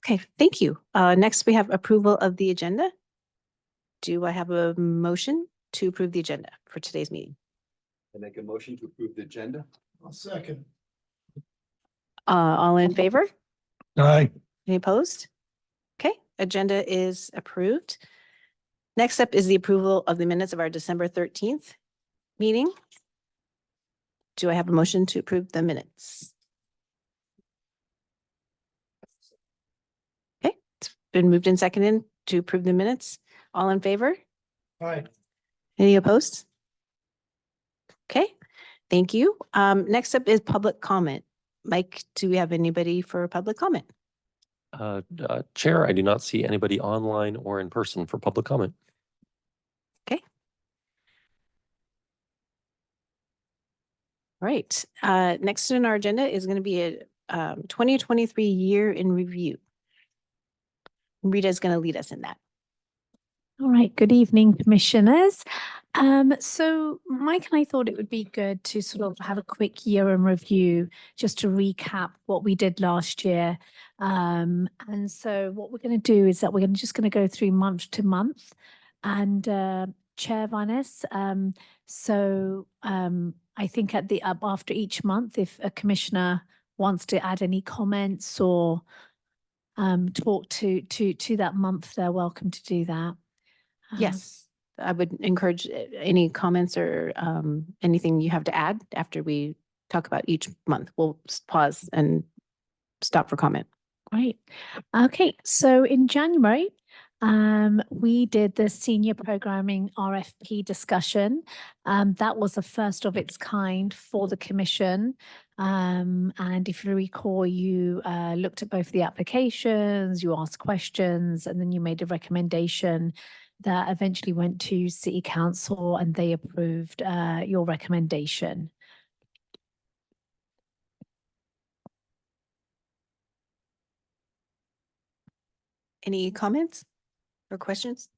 Okay, thank you. Next we have approval of the agenda. Do I have a motion to approve the agenda for today's meeting? I make a motion to approve the agenda. I'll second. All in favor? Aye. Any opposed? Okay, agenda is approved. Next up is the approval of the minutes of our December 13th meeting. Do I have a motion to approve the minutes? Okay, it's been moved and seconded to approve the minutes. All in favor? Aye. Any opposed? Okay, thank you. Next up is public comment. Mike, do we have anybody for public comment? Chair, I do not see anybody online or in person for public comment. Okay. All right. Next on our agenda is going to be a 2023 year in review. Rita is going to lead us in that. All right, good evening, commissioners. So Mike and I thought it would be good to sort of have a quick year in review, just to recap what we did last year. And so what we're going to do is that we're just going to go through month to month. And Chair Vanes, I think at the after each month, if a commissioner wants to add any comments or talk to that month, they're welcome to do that. Yes, I would encourage any comments or anything you have to add after we talk about each month. We'll pause and stop for comment. Great. Okay, so in January, we did the senior programming RFP discussion. That was the first of its kind for the commission. And if you recall, you looked at both the applications, you asked questions, and then you made a recommendation that eventually went to City Council and they approved your recommendation. Any comments or questions?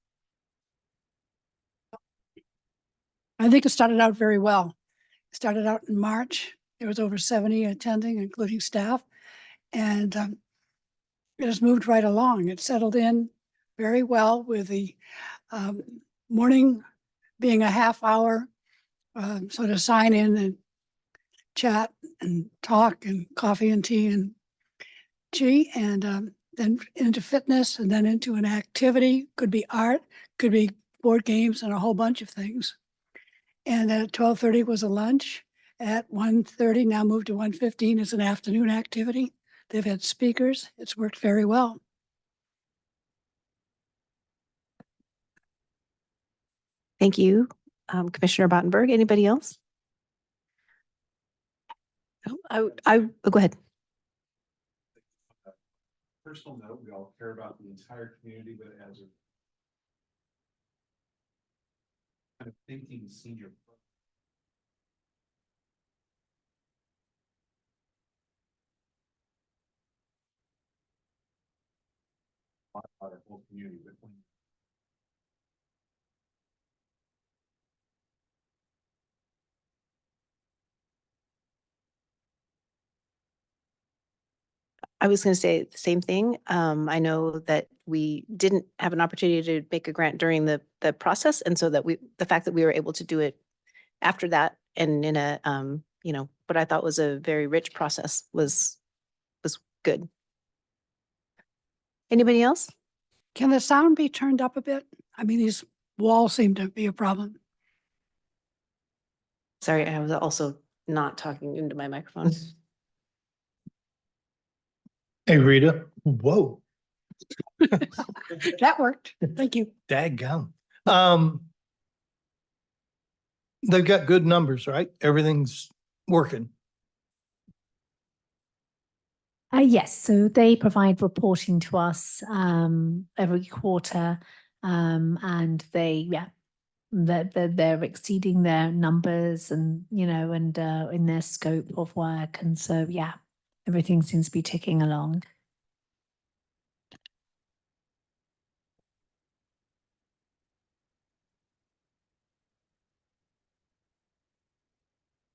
I think it started out very well. It started out in March. There was over 70 attending, including staff. And it has moved right along. It settled in very well with the morning being a half hour, sort of sign in and chat and talk and coffee and tea and tea, and then into fitness, and then into an activity. Could be art, could be board games, and a whole bunch of things. And at 12:30 was a lunch. At 1:30, now moved to 1:15, is an afternoon activity. They've had speakers. It's worked very well. Thank you, Commissioner Bottenberg. Anybody else? Oh, go ahead. Personal note, we all care about the entire community, but as a kind of thinking senior. Our whole community, but when I was going to say the same thing. I know that we didn't have an opportunity to make a grant during the process, and so that the fact that we were able to do it after that and in a what I thought was a very rich process was good. Anybody else? Can the sound be turned up a bit? I mean, these walls seem to be a problem. Sorry, I was also not talking into my microphone. Hey, Rita. Whoa. That worked. Thank you. Daggum. They've got good numbers, right? Everything's working. Yes, so they provide reporting to us every quarter, and they're exceeding their numbers, and in their scope of work, and so everything seems to be ticking along.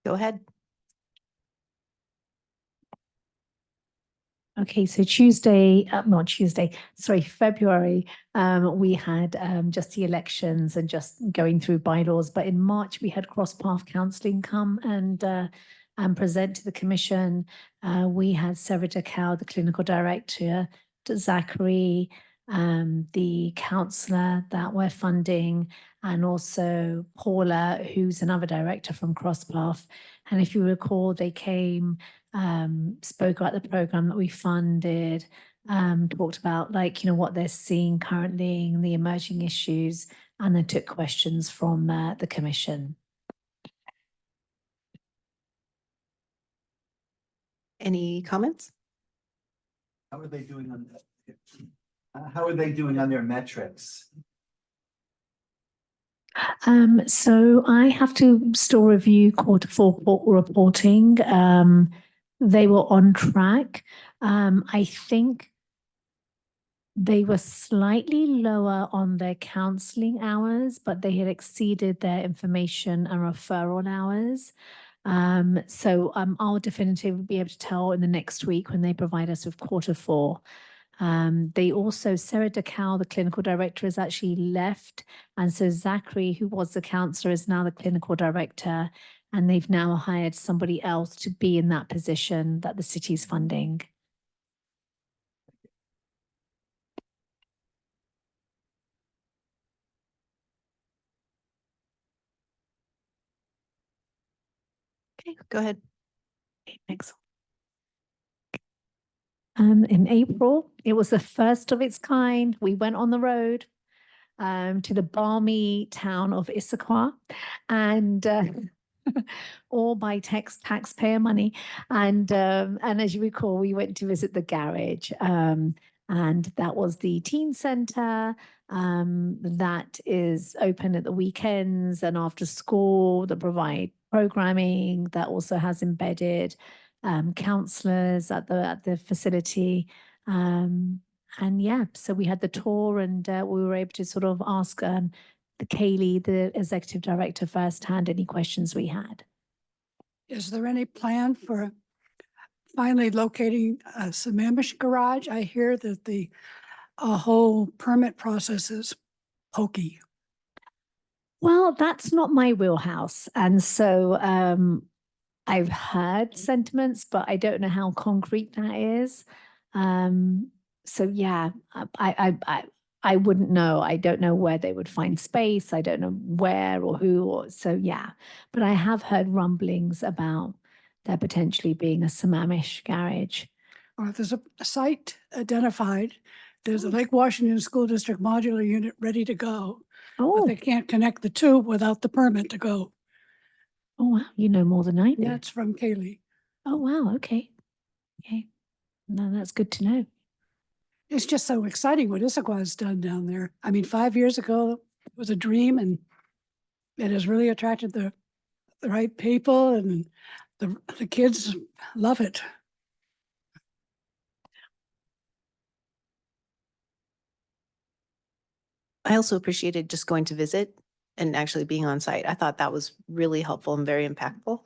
Go ahead. Okay, so Tuesday, not Tuesday, sorry, February, we had just the elections and just going through bylaws. But in March, we had cross-path counselling come and present to the commission. We had Sarah Decal, the clinical director, Zachary, the counsellor that we're funding, and also Paula, who's another director from CrossPath. And if you recall, they came, spoke about the program that we funded, talked about what they're seeing currently and the emerging issues, and then took questions from the commission. Any comments? How are they doing on how are they doing on their metrics? So I have to still review Q4 reporting. They were on track. I think they were slightly lower on their counselling hours, but they had exceeded their information and referral hours. So I'll definitively be able to tell in the next week when they provide us with Q4. They also, Sarah Decal, the clinical director, has actually left. And so Zachary, who was the counsellor, is now the clinical director. And they've now hired somebody else to be in that position that the city's funding. Okay, go ahead. Okay, thanks. In April, it was the first of its kind. We went on the road to the balmy town of Issaquah, and all by taxpayer money. And as you recall, we went to visit the garage, and that was the teen center that is open at the weekends and after school, that provide programming, that also has embedded counselors at the facility. And yeah, so we had the tour, and we were able to sort of ask the Kaylee, the executive director, firsthand any questions we had. Is there any plan for finally locating a Sammamish garage? I hear that the whole permit process is pokey. Well, that's not my wheelhouse. And so I've heard sentiments, but I don't know how concrete that is. So yeah, I wouldn't know. I don't know where they would find space. I don't know where or who. So yeah, but I have heard rumblings about there potentially being a Sammamish garage. Or if there's a site identified, there's a Lake Washington School District modular unit ready to go, but Oh, they can't connect the two without the permit to go. oh wow, you know more than I do. That's from Kaylee. Oh wow, okay. Okay. No, that's good to know. It's just so exciting what Issaquah has done down there. I mean, 5 years ago, it was a dream, and it has really attracted the right people, and the kids love it. I also appreciated just going to visit and actually being on site. I thought that was really helpful and very impactful.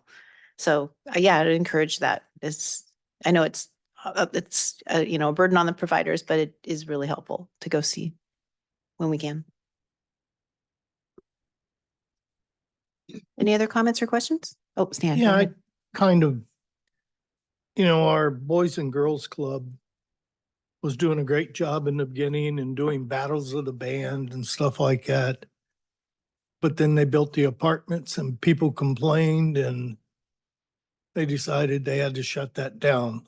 So yeah, I'd encourage that. I know it's a burden on the providers, but it is really helpful to go see when we can. Any other comments or questions? Oh, Stan. go Yeah, I ahead. kind of, our Boys and Girls Club was doing a great job in the beginning and doing battles of the band and stuff like that. But then they built the apartments and people complained, and they decided they had to shut that down.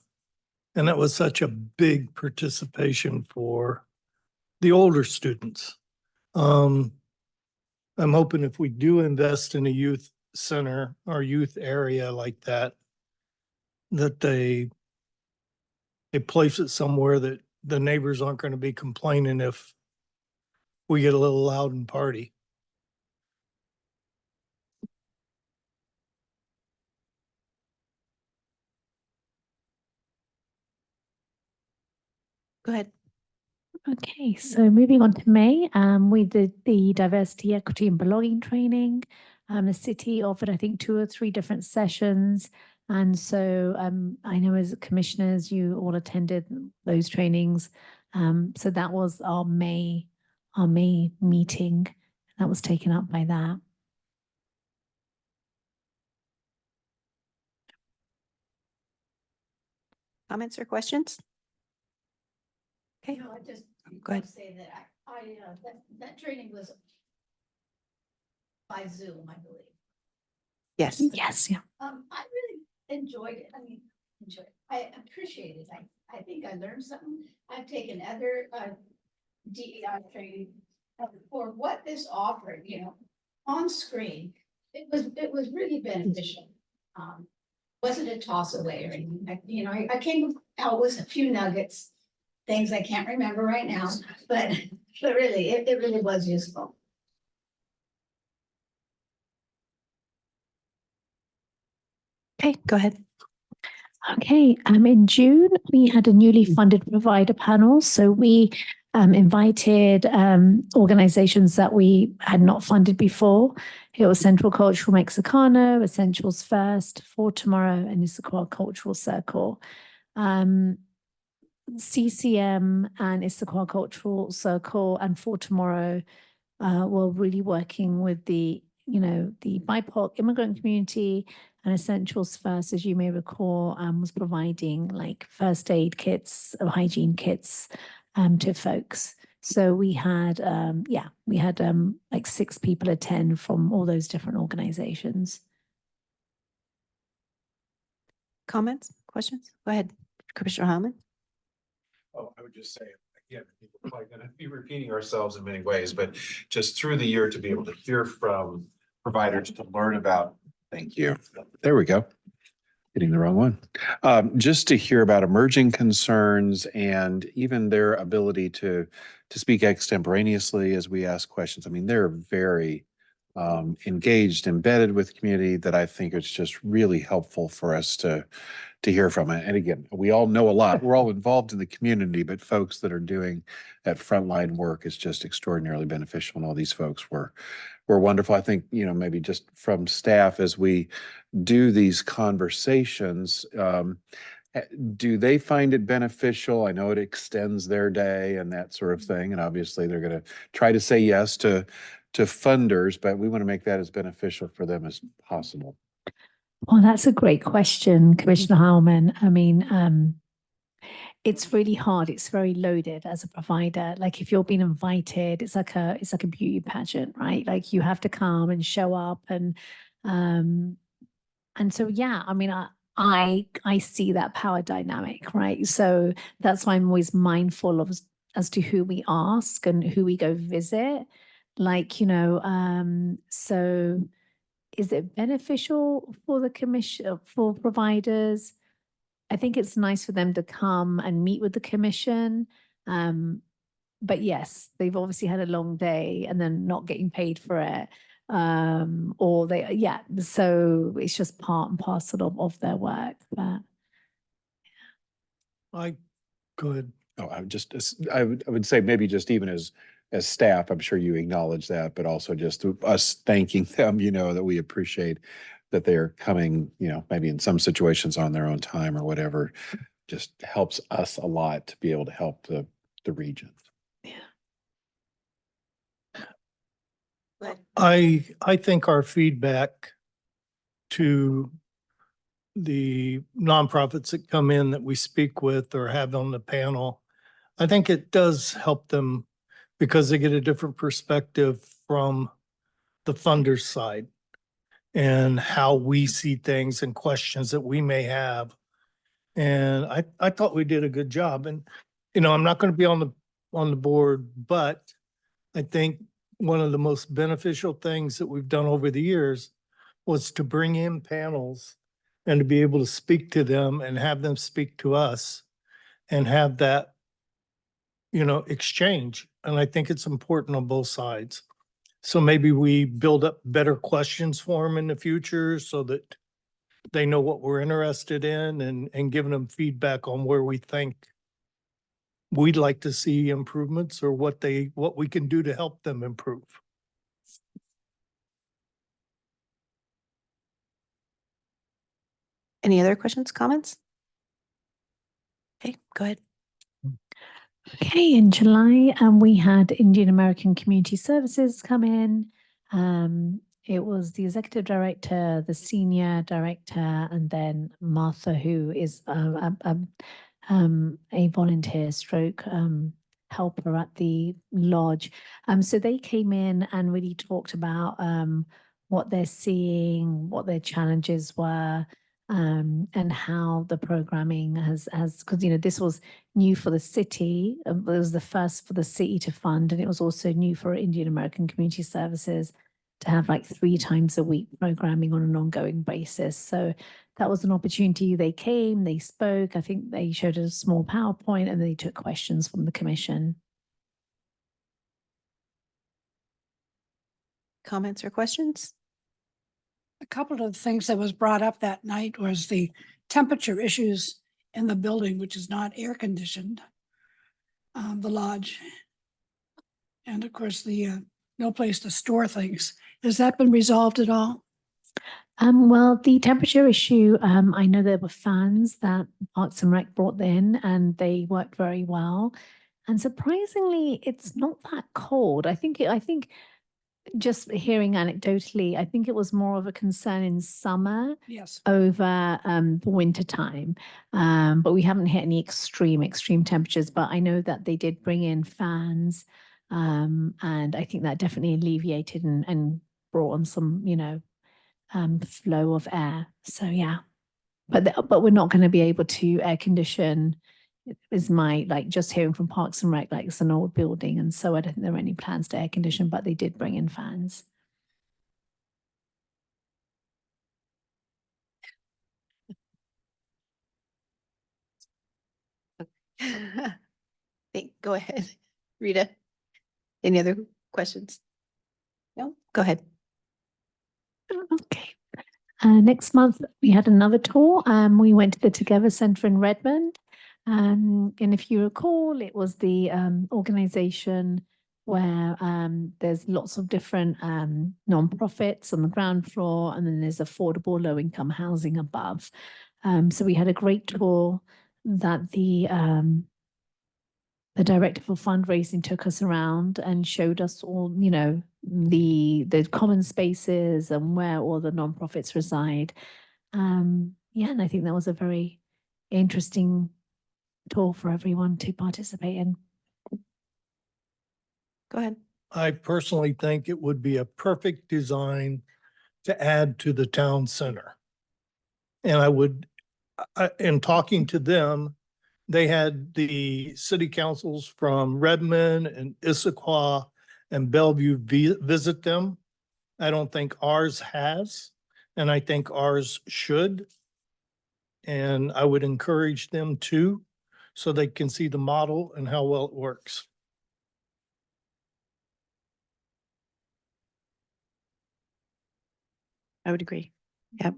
And that was such a big participation for the older students. I'm hoping if we do invest in a youth center or youth area like that, that they place it somewhere that the neighbors aren't going to be complaining if we get a little loud and party. Go ahead. Okay, so moving on to May, we did the diversity, equity, and belonging training. The city offered, I think, 2 or 3 different sessions. And so I know as commissioners, you all attended those trainings. So that was our May meeting. That was taken up by that. Comments or questions? Okay, No, I just. Go ahead. Say that that training was by Zoom, I believe. yes. Yes, yeah. I really enjoyed it. I mean, I appreciate it. I think I learned something. I've taken other, DEI training for what this offered, on screen. It was really beneficial. Wasn't a toss away or anything. I came out with a few nuggets, things I can't remember right now, but really, it really was useful. Okay, go ahead. Okay, in June, we had a newly funded provider panel. So we invited organizations that we had not funded before. It was Central Cultural Mexicano, Essentials First, For Tomorrow, and Issaquah Cultural Circle. CCM and Issaquah Cultural Circle and For Tomorrow were really working with the BIPOC immigrant community. And Essentials First, as you may recall, was providing like first aid kits, hygiene kits to folks. So we had, like 6 people attend from all those different organizations. Comments, questions? Go ahead, Commissioner Heilman. Oh, I would just say, again, we're probably gonna be repeating ourselves in many ways, but just through the year to be able to hear from providers, to learn about. Thank you. There we go. Hitting the wrong one. Just to hear about emerging concerns and even their ability to speak extemporaneously as we ask questions. I mean, they're very engaged, embedded with community, that I think it's just really helpful for us to hear from it. And again, we all know a lot. We're all involved in the community, but folks that are doing that frontline work is just extraordinarily beneficial. And all these folks were wonderful. I think, maybe just from staff, as we do these conversations, do they find it beneficial? I know it extends their day and that sort of thing. And obviously they're going to try to say yes to funders, but we want to make that as beneficial for them as possible. Well, that's a great question, Commissioner Heilman. I mean, it's really hard. It's very loaded as a provider. Like if you're being invited, it's like a beauty pageant, right? Like you have to come and show up, and so yeah. I mean, I see that power dynamic, right? So that's why I'm always mindful of as to who we ask and who we go visit. Like so. Is it beneficial for the commission, for providers? I think it's nice for them to come and meet with the commission. But yes, they've obviously had a long day and then not getting paid for it. So it's just part and parcel of their work. But Go ahead. Oh, I would say maybe just even as staff, I'm sure you acknowledge that, but also just us thanking them, that we appreciate that they are coming, maybe in some situations on their own time or whatever, just helps us a lot to be able to help the region. I think our feedback to the nonprofits that come in that we speak with or have on the panel, I think it does help them because they get a different perspective from the funder's side and how we see things and questions that we may have. And I thought we did a good job. And, I'm not going to be on the board, but I think one of the most beneficial things that we've done over the years was to bring in panels and to be able to speak to them and have them speak to us and have that, exchange. And I think it's important on both sides. So maybe we build up better questions for them in the future so that they know what we're interested in and giving them feedback on where we think we'd like to see improvements or what we can do to help them improve. Any other questions, comments? Okay, go ahead. Okay, in July, we had Indian American Community Services come in. It was the executive director, the senior director, and then Martha, who is a volunteer stroke helper at the lodge. So they came in and really talked about what they're seeing, what their challenges were, and how the programming has because this was new for the city. It was the first for the city to fund, and it was also new for Indian American Community Services to have like 3 times a week programming on an ongoing basis. So that was an opportunity. They came, they spoke. I think they showed a small PowerPoint and they took questions from the commission. Comments or questions? A couple of things that was brought up that night was the temperature issues in the building, which is not air conditioned. The lodge. And of course, the no place to store things. Has that been resolved at all? Well, the temperature issue, I know there were fans that Parks and Rec brought in and they worked very well. And surprisingly, it's not that cold. I think just hearing anecdotally, I think it was more of a concern in summer Yes. over the winter time. But we haven't hit any extreme temperatures, but I know that they did bring in fans. And I think that definitely alleviated and brought on some, flow of air. So yeah, but we're not going to be able to air condition. Is my just hearing from Parks and Rec, it's an old building, and so I don't think there are any plans to air condition, but they did bring in fans. Go ahead, Rita. Any other questions? No, go ahead. Okay. Next month, we had another tour. We went to the Together Center in Redmond. And if you recall, it was the organization where there's lots of different nonprofits on the ground floor, and then there's affordable low-income housing above. So we had a great tour that the director for fundraising took us around and showed us all, the common spaces and where all the nonprofits reside. Yeah, and I think that was a very interesting tour for everyone to participate in. Go ahead. I personally think it would be a perfect design to add to the town center. And I would, in talking to them, they had the city councils from Redmond and Issaquah and Bellevue visit them. I don't think ours has, and I think ours should. And I would encourage them to, so they can see the model and how well it works. I would agree. Yep.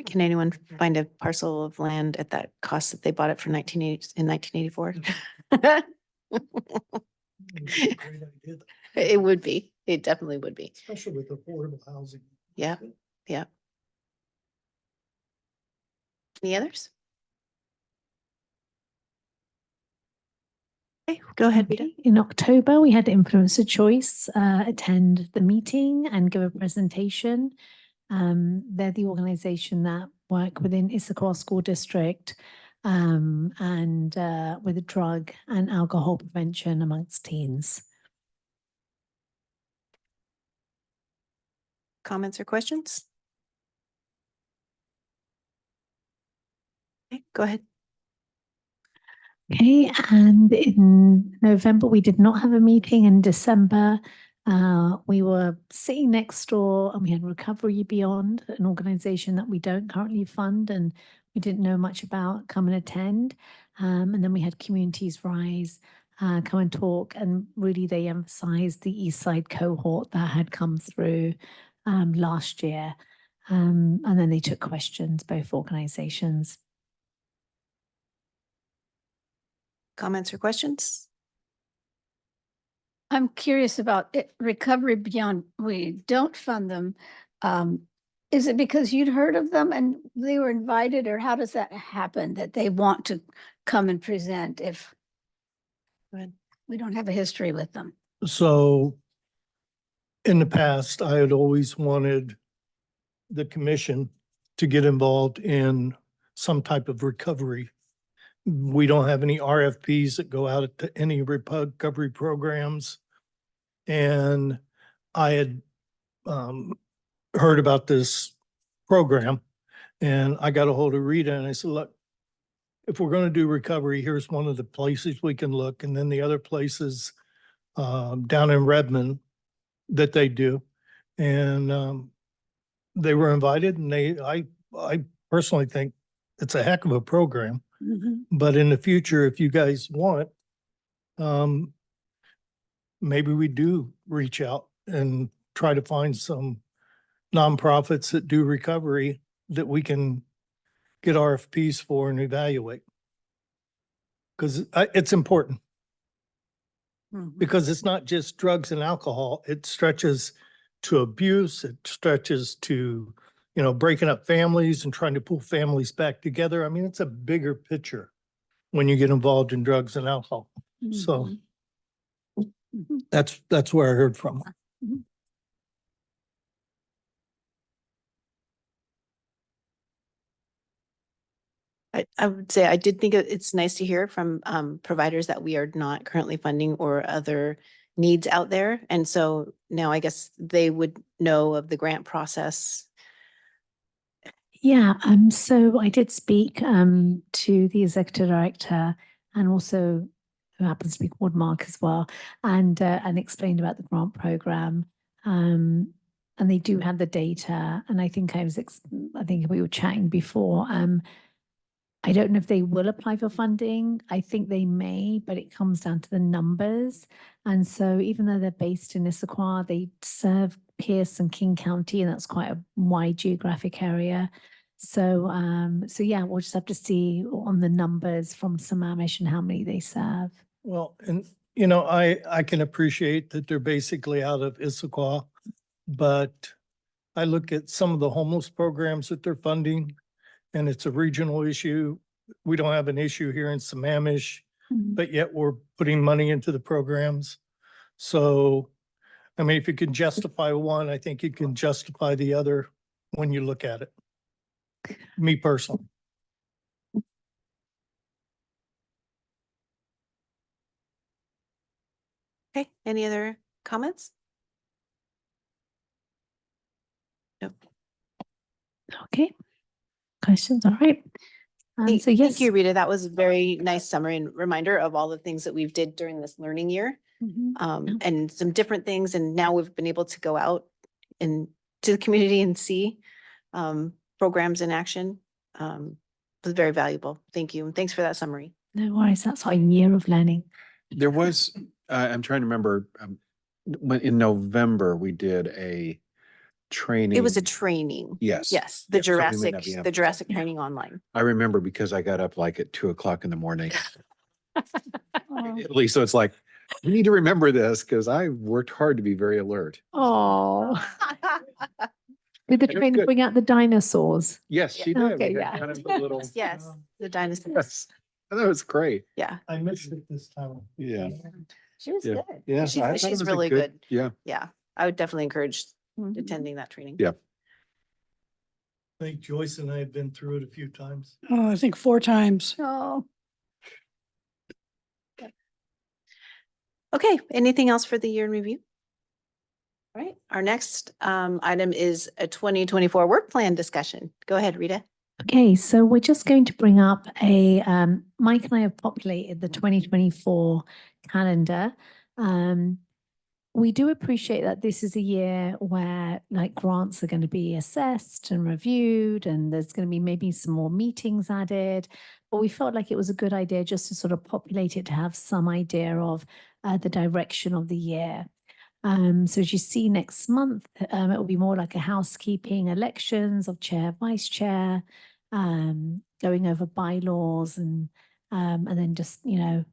Can anyone find a parcel of land at that cost that they bought it for in 1984? Great idea, It would be. It definitely would be. especially with affordable housing. Yeah. Yeah. Any others? Okay, go ahead, Rita. Okay. In October, we had Influencer Choice attend the meeting and give a presentation. They're the organization that work within Issaquah School District and with drug and alcohol prevention amongst teens. Comments or questions? Okay, go ahead. Okay, and in November, we did not have a meeting. In December, we were sitting next door and we had Recovery Beyond, an organization that we don't currently fund and we didn't know much about, come and attend. And then we had Communities Rise come and talk, and really they emphasized the East Side cohort that had come through last year. And then they took questions, both organizations. Comments or questions? I'm curious about it, Recovery Beyond. We don't fund them, Is it because you'd heard of them and they were invited, or how does that happen that they want to come and present if Go ahead. we don't have a history with them? So in the past, I had always wanted the commission to get involved in some type of recovery. We don't have any RFPs that go out to any recovery programs. And I had heard about this program, and I got a hold of Rita and I said, look, if we're going to do recovery, here's one of the places we can look. And then the other places down in Redmond that they do. And they were invited, and I personally think it's a heck of a program. But in the future, if you guys want, maybe we do reach out and try to find some nonprofits that do recovery that we can get RFPs for and evaluate. Because it's important, because it's not just drugs and alcohol. It stretches to abuse. It stretches to, you know, breaking up families and trying to pull families back together. I mean, it's a bigger picture when you get involved in drugs and alcohol. So that's where I heard from. I would say I did think it's nice to hear from providers that we are not currently funding or other needs out there. And so now I guess they would know of the grant process. Yeah, so I did speak to the executive director and also who happens to be called Mark as well, and explained about the grant program. And they do have the data. And I think I think we were chatting before. I don't know if they will apply for funding. I think they may, but it comes down to the numbers. And so even though they're based in Issaquah, they serve Pierce and King County, and that's quite a wide geographic area. So, yeah, we'll just have to see on the numbers from Sammamish and how many they serve. Well, and you know, I can appreciate that they're basically out of Issaquah, but I look at some of the homeless programs that they're funding, and it's a regional issue. We don't have an issue here in Sammamish, but yet we're putting money into the programs. So, I mean, if you can justify one, I think you can justify the other when you look at it. Me personally. Okay, any other comments? Nope. Okay. Questions? All right. So yes. Thank you, Rita. That was a very nice summary and reminder of all the things that we've did during this learning year. And some different things. And now we've been able to go out and to the community and see programs in action. It was very valuable. Thank you. And thanks for that summary. No worries. That's our year of learning. There was, I'm trying to remember, when in November, we did a training. It was a training. Yes. Yes, Yep, so we may not be the Jurassic training online. I remember because I got up like at 2:00 in the morning. At least, so it's like, we need to remember this because I worked hard to be very alert. Oh, did the It was trainer good. bring out the dinosaurs? Yes, she did. Okay, We had yeah. kind of a little. Yes, the dinosaurs. Yes, that was great. Yeah, I missed it this time. Yeah. she was Yeah. good. Yeah, I She's, thought it she's was a really good. Yeah. Yeah, I would definitely encourage attending that training. Yeah. I think Joyce and I have been through it a few times. Oh, I think 4 times. Oh, Okay, anything else for the year in review? All right, our next item is a 2024 work plan discussion. Go ahead, Rita. Okay, so we're just going to bring up a, Mike and I have populated the 2024 calendar. We do appreciate that this is a year where like grants are going to be assessed and reviewed, and there's going to be maybe some more meetings added, but we felt like it was a good idea just to sort of populate it to have some idea of the direction of the year. So as you see next month, it will be more like a housekeeping, elections of chair, vice chair, going over bylaws and then just, you know,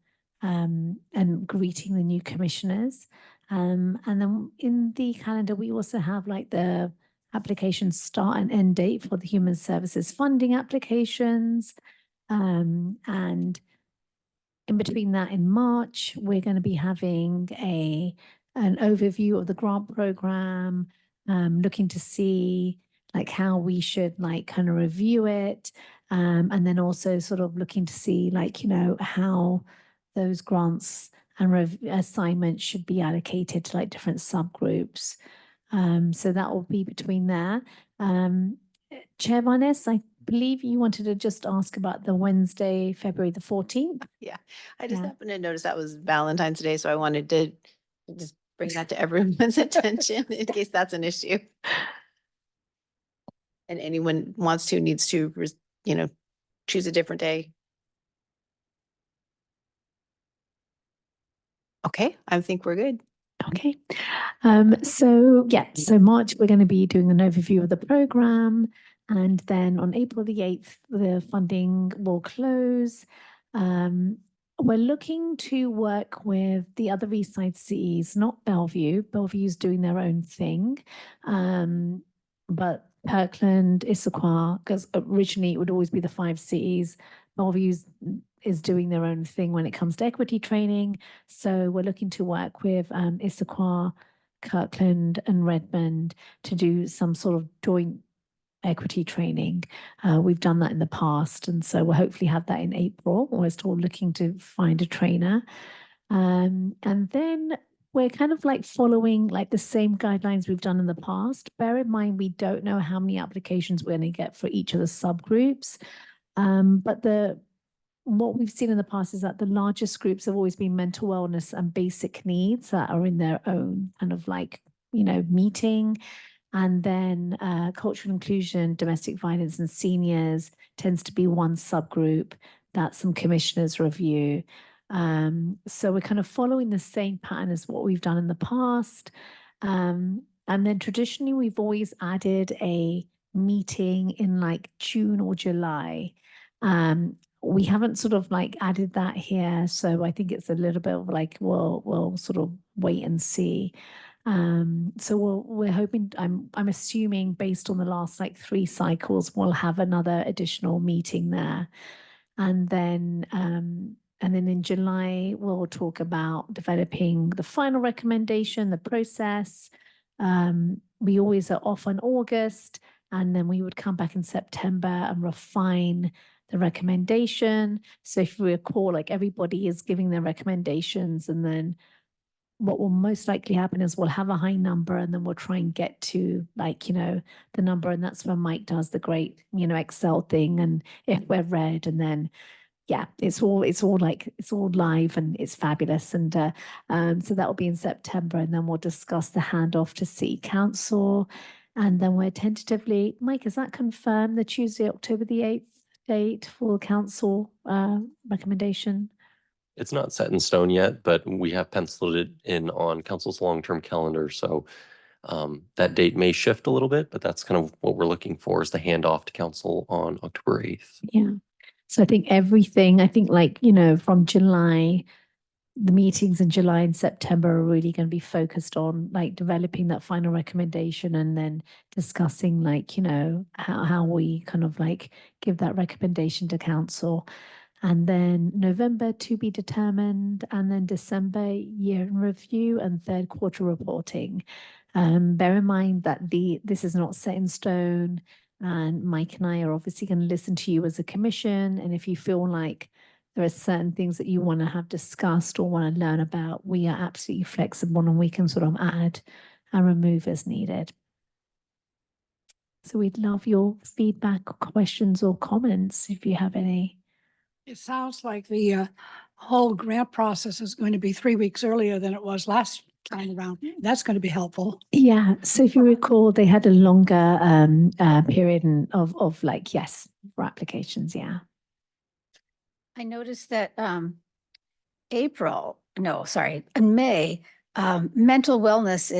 and greeting the new commissioners. And then in the calendar, we also have like the application start and end date for the human services funding applications. And in between that, in March, we're going to be having an overview of the grant program, looking to see like how we should like kind of review it. And then also sort of looking to see like, you know, how those grants and assignments should be allocated to like different subgroups. So that will be between there. Chair Varnes, I believe you wanted to just ask about the Wednesday, February the 14th. I just Yeah. happened to notice that was Valentine's Day, so I wanted to just bring that to everyone's attention in case that's an issue. And anyone needs to, you know, choose a different day. Okay, I think we're good. Okay. So March, we're going to be doing an overview of the program. And then on April the 8th, the funding will close. We're looking to work with the other East Side cities, not Bellevue. Bellevue's doing their own thing. But Kirkland, Issaquah, because originally it would always be the 5 cities. Bellevue is doing their own thing when it comes to equity training. So we're looking to work with Issaquah, Kirkland, and Redmond to do some sort of joint equity training. We've done that in the past, and so we'll hopefully have that in April. We're still looking to find a trainer. And then we're kind of like following like the same guidelines we've done in the past. Bear in mind, we don't know how many applications we're going to get for each of the subgroups. But what we've seen in the past is that the largest groups have always been mental wellness and basic needs that are in their own kind of like, you know, meeting. And then cultural inclusion, domestic violence, and seniors tends to be one subgroup that some commissioners review. So we're kind of following the same pattern as what we've done in the past. And then traditionally, we've always added a meeting in like June or July. We haven't sort of like added that here. So I think it's a little bit of like, we'll sort of wait and see. So we're hoping, I'm assuming based on the last like 3 cycles, we'll have another additional meeting there. And then in July, we'll talk about developing the final recommendation, the process. We always are off in August, and then we would come back in September and refine the recommendation. So if you recall, like everybody is giving their recommendations, and then what will most likely happen is we'll have a high number, and then we'll try and get to like, you know, the number. And that's when Mike does the great, you know, Excel thing. And if we're red, and then, yeah, it's all live and it's fabulous. And so that will be in September. And then we'll discuss the handoff to City Council. And then we're tentatively, Mike, is that confirmed, the Tuesday, October the 8th date for council recommendation? It's not set in stone yet, but we have penciled it in on council's long-term calendar. So that date may shift a little bit, but that's kind of what we're looking for, is the handoff to council on October 8th. Yeah. So I think like, you know, from July, the meetings in July and September are really going to be focused on like developing that final recommendation, and then discussing like, you know, how we kind of like give that recommendation to council. And then November to be determined, and then December year in review and 3rd quarter reporting. Bear in mind that this is not set in stone, and Mike and I are obviously going to listen to you as a commission. And if you feel like there are certain things that you want to have discussed or want to learn about, we are absolutely flexible, and we can sort of add and remove as needed. So we'd love your feedback, questions, or comments if you have any. It sounds like the whole grant process is going to be 3 weeks earlier than it was last time around. That's going to be helpful. Yeah. So if you recall, they had a longer period of like, yes, for applications. Yeah. I noticed that in May, mental wellness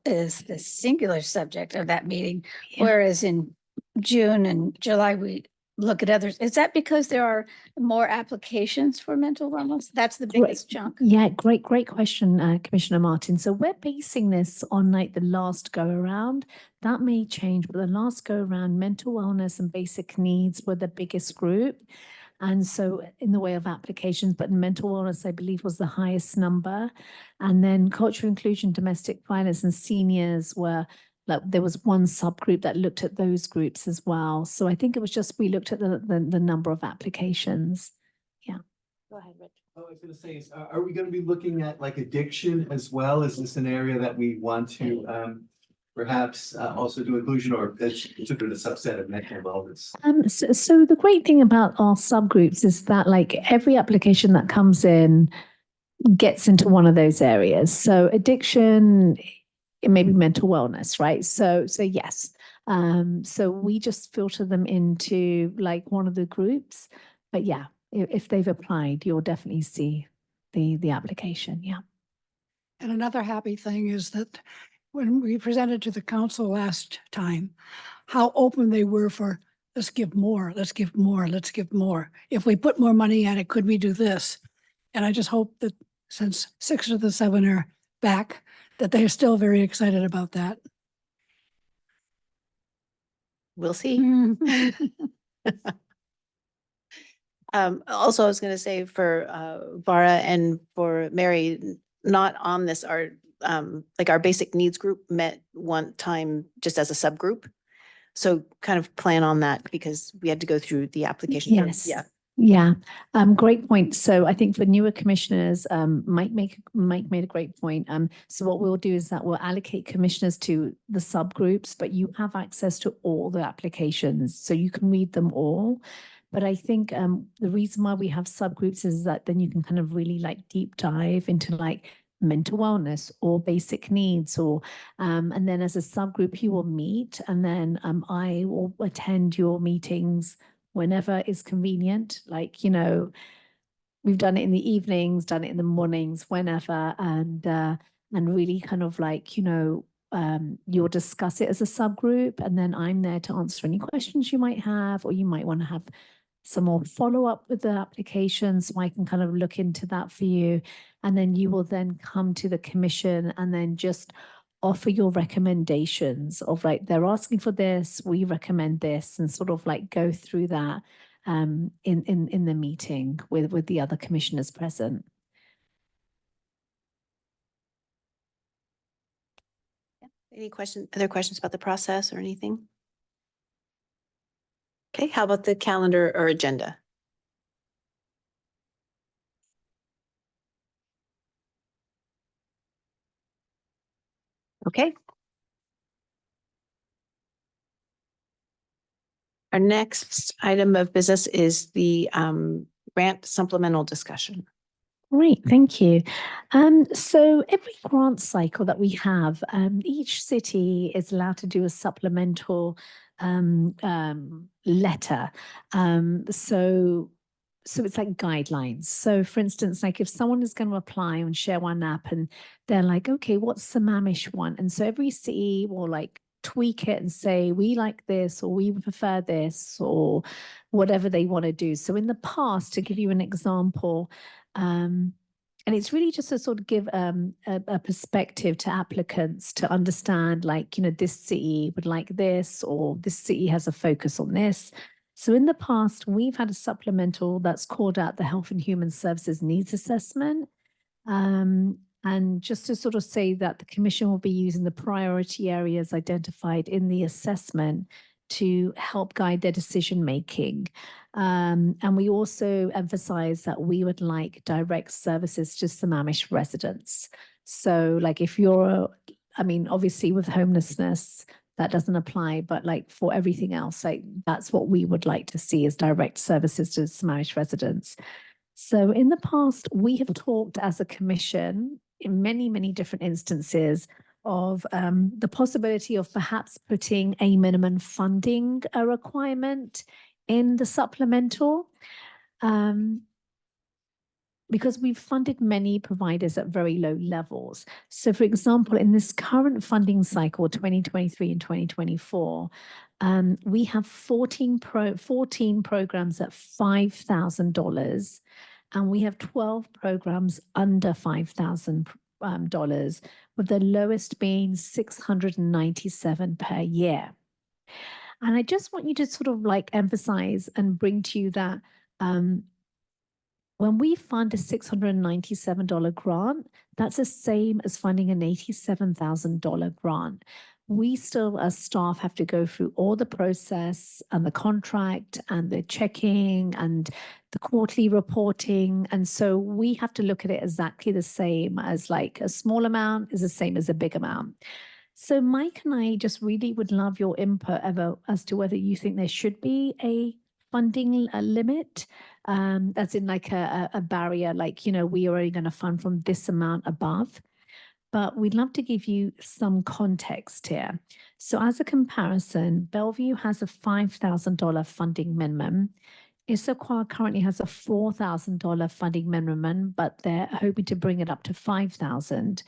is the singular subject of that meeting, Yeah. whereas in June and July, we look at others. Is that because there are more applications for mental wellness? That's the Great. biggest chunk. Yeah, great question, Commissioner Martin. So we're basing this on like the last go around. That may change, but the last go around, mental wellness and basic needs were the biggest group. And so in the way of applications, but mental wellness, I believe, was the highest number. And then cultural inclusion, domestic violence, and seniors were like, there was one subgroup that looked at those groups as well. So I think it was just, we looked at the number of applications. Yeah. Go ahead, Rich. Oh, I was gonna say, are we gonna be looking at like addiction as well? Is this an area that we want to perhaps also do inclusion, or is it a subset of mental wellness? So the great thing about our subgroups is that like every application that comes in gets into one of those areas. So addiction, it may be mental wellness, right? So yes. So we just filter them into like one of the groups. But yeah, if they've applied, you'll definitely see the application. Yeah. And another happy thing is that when we presented to the council last time, how open they were for, let's give more, let's give more, let's give more. If we put more money at it, could we do this? And I just hope that since 6 of the 7 are back, that they're still very excited about that. We'll see. Also, I was going to say for Vara and for Mary, not on this, our like our basic needs group met one time just as a subgroup. So kind of plan on that because we had to go through the application. Yes. Yeah. Yeah. Great point. So I think for newer commissioners, Mike made a great point. So what we'll do is that we'll allocate commissioners to the subgroups, but you have access to all the applications, so you can read them all. But I think the reason why we have subgroups is that then you can kind of really like deep dive into like mental wellness or basic needs, or and then as a subgroup you will meet, and then I will attend your meetings whenever is convenient. Like, you know, we've done it in the evenings, done it in the mornings, whenever, and really kind of like, you know, you'll discuss it as a subgroup, and then I'm there to answer any questions you might have, or you might want to have some more follow-up with the application, so I can kind of look into that for you. And then you will then come to the commission and then just offer your recommendations of like, they're asking for this, we recommend this, and sort of like go through that in the meeting with the other commissioners present. Any other questions about the process or anything? Okay, how about the calendar or agenda? Okay. Our next item of business is the grant supplemental discussion. Great, thank you. So every grant cycle that we have, each city is allowed to do a supplemental letter. So it's like guidelines. So for instance, like if someone is going to apply on Share One app and they're like, okay, what's the Mamish one? And so every city will like tweak it and say, we like this, or we prefer this, or whatever they want to do. So in the past, to give you an example, and it's really just to sort of give a perspective to applicants to understand, like, you know, this city would like this, or this city has a focus on this. So in the past, we've had a supplemental that's called out the Health and Human Services Needs Assessment. And just to sort of say that the Commission will be using the priority areas identified in the assessment to help guide their decision making. And we also emphasize that we would like direct services to Sammamish residents. So like if you're, I mean, obviously with homelessness, that doesn't apply, but like for everything else, like that's what we would like to see is direct services to Sammamish residents. So in the past, we have talked as a commission in many, many different instances of the possibility of perhaps putting a minimum funding requirement in the supplemental. because we've funded many providers at very low levels. So for example, in this current funding cycle, 2023 and 2024, we have 14 programs at $5,000, and we have 12 programs under $5,000, with the lowest being $697 per year. And I just want you to sort of like emphasize and bring to you that when we fund a $697 grant, that's the same as funding an $87,000 grant. We still, as staff, have to go through all the process and the contract and the checking and the quarterly reporting. And so we have to look at it exactly the same as like a small amount is the same as a big amount. So Mike and I just really would love your input as to whether you think there should be a funding limit, as in like a barrier, like, you know, we are only going to fund from this amount above. But we'd love to give you some context here. So as a comparison, Bellevue has a $5,000 funding minimum. Issaquah currently has a $4,000 funding minimum, but they're hoping to bring it up to $5,000.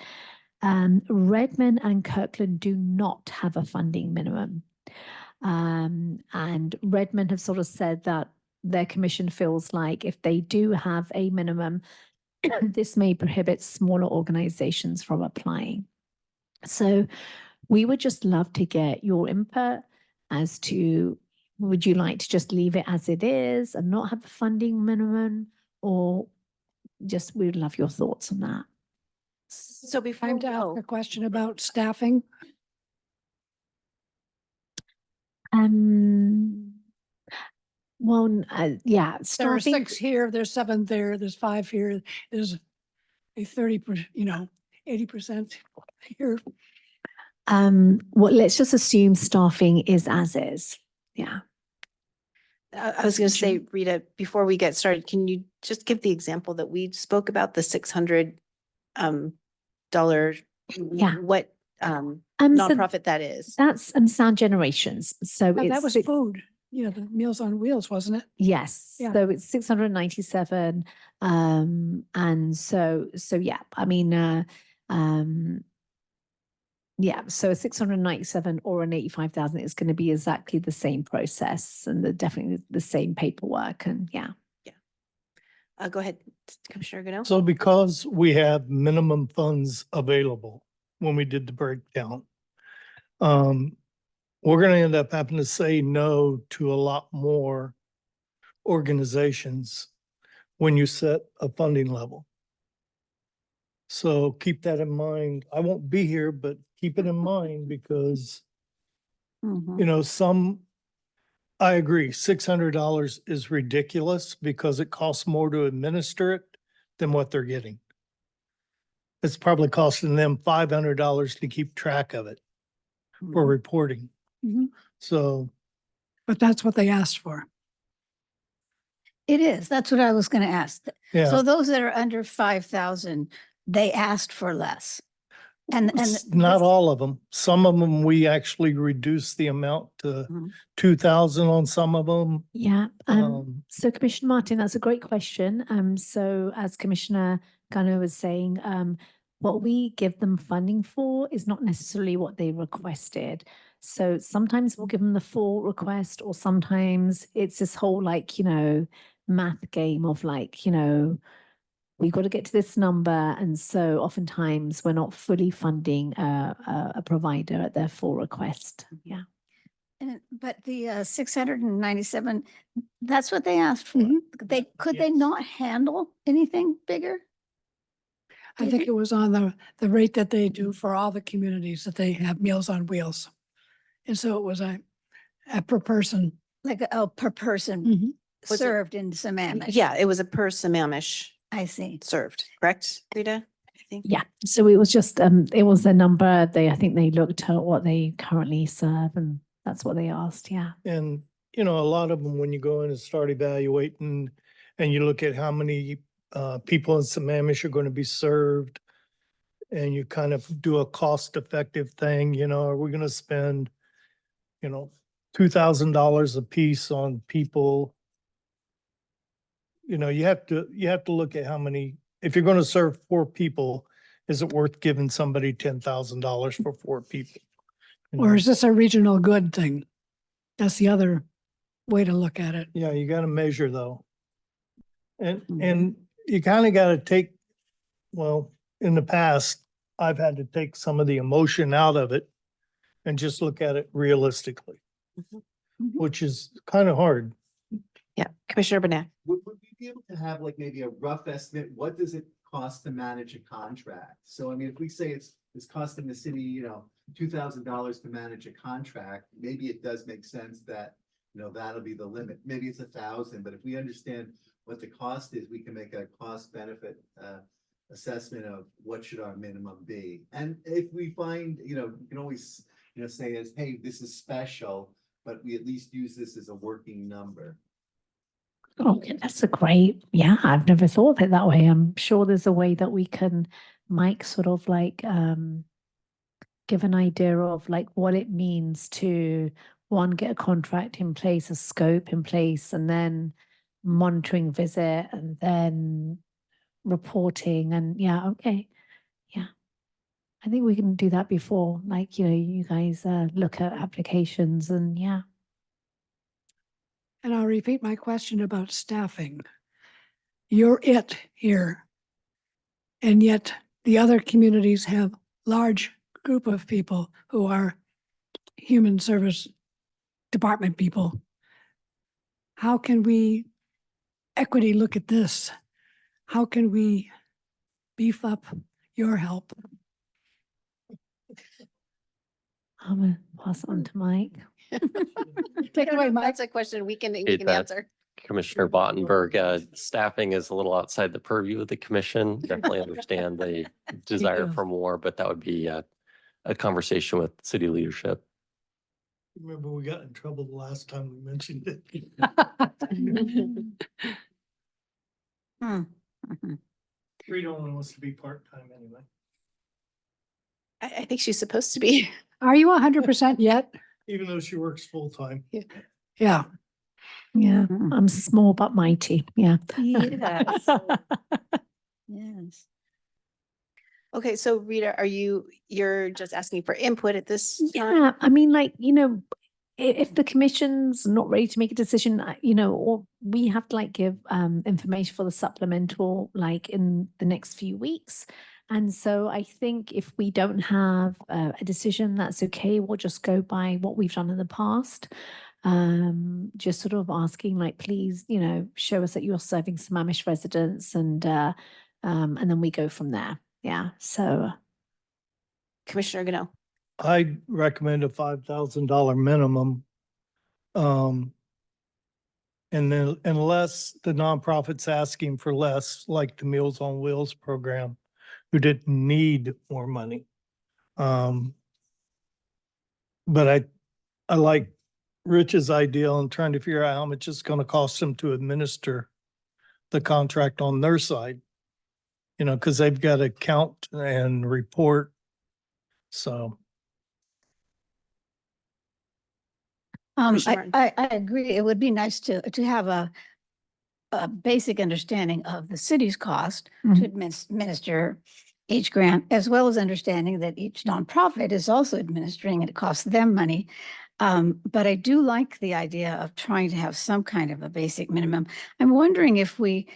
Redmond and Kirkland do not have a funding minimum. And Redmond have sort of said that their commission feels like if they do have a minimum, this may prohibit smaller organizations from applying. So we would just love to get your input as to, would you like to just leave it as it is and not have a funding minimum, or just, we'd love your thoughts on that. So before, Time to ask a question about staffing. Well, yeah, There are staffing. 6 here, there's 7 there, there's 5 here, there's a 30%, 80% here. Well, let's just assume staffing is as is. Yeah. I was going to say, Rita, before we get started, can you just give the example that we spoke about, the $600 Yeah. what So nonprofit that is? that's Sound Generations. So Oh, it's that was food, the Meals on Wheels, wasn't it? yes. Yeah. So it's 697. And so yeah, I mean, yeah, so a 697 or an 85,000 is going to be exactly the same process and definitely the same paperwork. And yeah. Go ahead, Commissioner Goodell. So because we have minimum funds available when we did the breakdown, we're going to end up having to say no to a lot more organizations when you set a funding level. So keep that in mind. I won't be here, but keep it in mind because, I agree, $600 is ridiculous because it costs more to administer it than what they're getting. It's probably costing them $500 to keep track of it for reporting. Mhm. So, But that's what they asked for. It is. That's what I was going to ask. yeah. So those that are under 5,000, they asked for less. And Not all of them. Some of them, we actually reduced the amount to Mhm. 2,000 on some of them. Yeah. So Commissioner Martin, that's a great question. So as Commissioner Gunner was saying, what we give them funding for is not necessarily what they requested. So sometimes we'll give them the full request, or sometimes it's this whole math game of we've got to get to this number. And so oftentimes we're not fully funding a provider at their full request. Yeah. but the 697, that's what they asked for. Mhm. Could they Yes. not handle anything bigger? I think it was on the rate that they do for all the communities that they have Meals on Wheels. And so it was a per person. Like per person Mhm. Was it- served in Sammamish? Yeah, it was a per Sammamish I see. served, correct, Rita? I think. Yeah. So it was just, it was a number. I think they looked at what they currently serve, and that's what they asked. Yeah. And, a lot of them, when you go in and start evaluating and you look at how many people in Sammamish are going to be served, and you kind of do a cost-effective thing, are we going to spend, $2,000 a piece on people you know, you have to look at how many, if you're going to serve 4 people, is it worth giving somebody $10,000 for 4 people? You Or know? is this a regional good thing? That's the other way to look at it. Yeah, you gotta measure though. And you kind of gotta take, well, in the past, I've had to take some of the emotion out of it and just look at it realistically, Mhm. which is kind of hard. Yeah, Commissioner Bernat. Would we be able to have like maybe a rough estimate? What does it cost to manage a contract? So I mean, if we say it's costing the city, you know, $2,000 to manage a contract, maybe it does make sense that, you know, that'll be the limit. Maybe it's 1,000, but if we understand what the cost is, we can make a cost benefit assessment of what should our minimum be. And if we find, you know, you can always, you know, say as, hey, this is special, but we at least use this as a working number. Okay, that's a great, yeah, I've never thought of it that way. I'm sure there's a way that we can, Mike, sort of like give an idea of like what it means to one, get a contract in place, a scope in place, and then monitoring visit and then reporting and yeah, okay. Yeah. I think we can do that before, like, you know, you guys look at applications and yeah. And I'll repeat my question about staffing. You're it here. And yet the other communities have large group of people who are human service department people. How can we equity look at this? How can we beef up your help? I'm gonna pass it on to Mike. Take it away, Mike. That's a question we can Hate that. answer. Commissioner Bottenberg, staffing is a little outside the purview of the commission. Definitely understand the desire too. for more, but that would be a conversation with city leadership. Remember, we got in trouble the last time we mentioned it. Rita only wants to be part-time anyway. I think she's supposed to be. Are you 100% yet? Even though she works full-time. Yeah. Yeah, I'm small but mighty. Yeah. Yes. Yes. Okay, so Rita, you're just asking for input at this time? Yeah, I mean, like, you know, if the commission's not ready to make a decision, you know, or we have to like give information for the supplemental like in the next few weeks. And so I think if we don't have a decision, that's okay. We'll just go by what we've done in the past. Just sort of asking like, please, you know, show us that you're serving some Amish residents and then we go from there. Yeah, so. Commissioner Gano. I'd recommend a $5,000 minimum. And then unless the nonprofit's asking for less, like the Meals on Wheels program, who didn't need more money. But I like Rich's idea on trying to figure out how much it's going to cost them to administer the contract on their side. You know, because they've got to count and report. So. Commissioner Martin. I agree. It would be nice to have a basic understanding of the city's cost to administer each grant, as well as understanding that each nonprofit is also administering and it costs them money. But I do like the idea of trying to have some kind of a basic minimum. I'm wondering if we,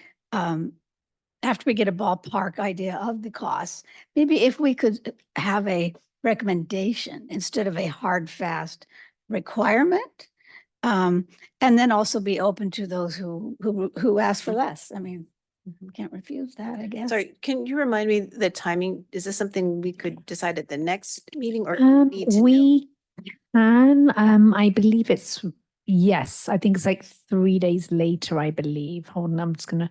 after we get a ballpark idea of the costs, maybe if we could have a recommendation instead of a hard, fast requirement. And then also be open to those who ask for less. I mean, can't refuse that, I guess. Sorry, can you remind me the timing? Is this something we could decide at the next meeting or need to know? We can, I believe it's, yes, I think it's like 3 days later, I believe. Hold on, I'm just gonna,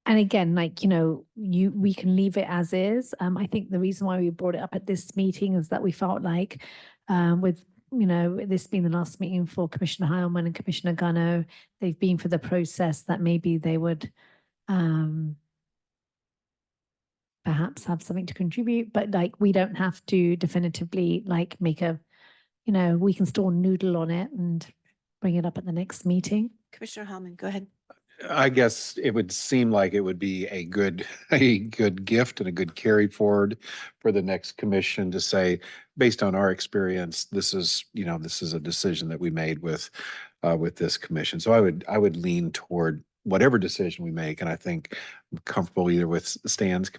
and again, like, you know, we can leave it as is. I think the reason why we brought it up at this meeting is that we felt like, with, you know, this being the last meeting for Commissioner Heilman and Commissioner Gano, they've been for the process that maybe they would, perhaps have something to contribute, but like we don't have to definitively like make a, you know, we can still noodle on it and bring it up at the next meeting. Commissioner Hellman, go ahead. I guess it would seem like it would be a good, a good gift and a good carry forward for the next commission to say, based on our experience, this is, you know, this is a decision that we made with this commission. So I would lean toward whatever decision we make. And I think I'm comfortable either with Stan's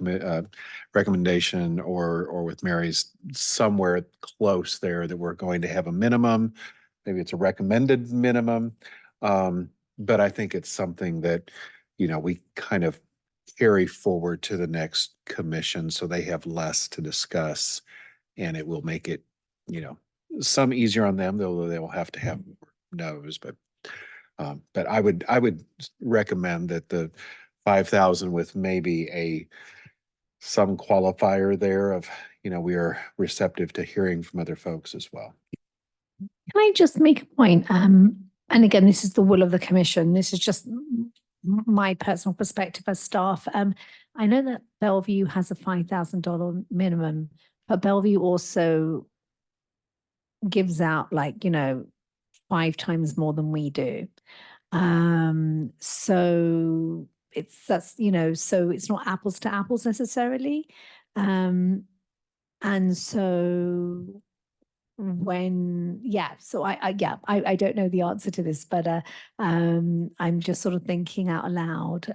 recommendation or with Mary's, somewhere close there, that we're going to have a minimum. Maybe it's a recommended minimum. But I think it's something that, you know, we kind of carry forward to the next commission so they have less to discuss, and it will make it, you know, some easier on them, though they will have to have more no's. But I would recommend that the 5,000 with maybe some qualifier there of, you know, we are receptive to hearing from other folks as well. Can I just make a point? And again, this is the will of the commission. This is just my personal perspective as staff. I know that Bellevue has a $5,000 minimum, but Bellevue also gives out, like, you know, 5 times more than we do. So that's, you know, so it's not apples to apples necessarily. And so so I don't know the answer to this, but I'm just sort of thinking out loud,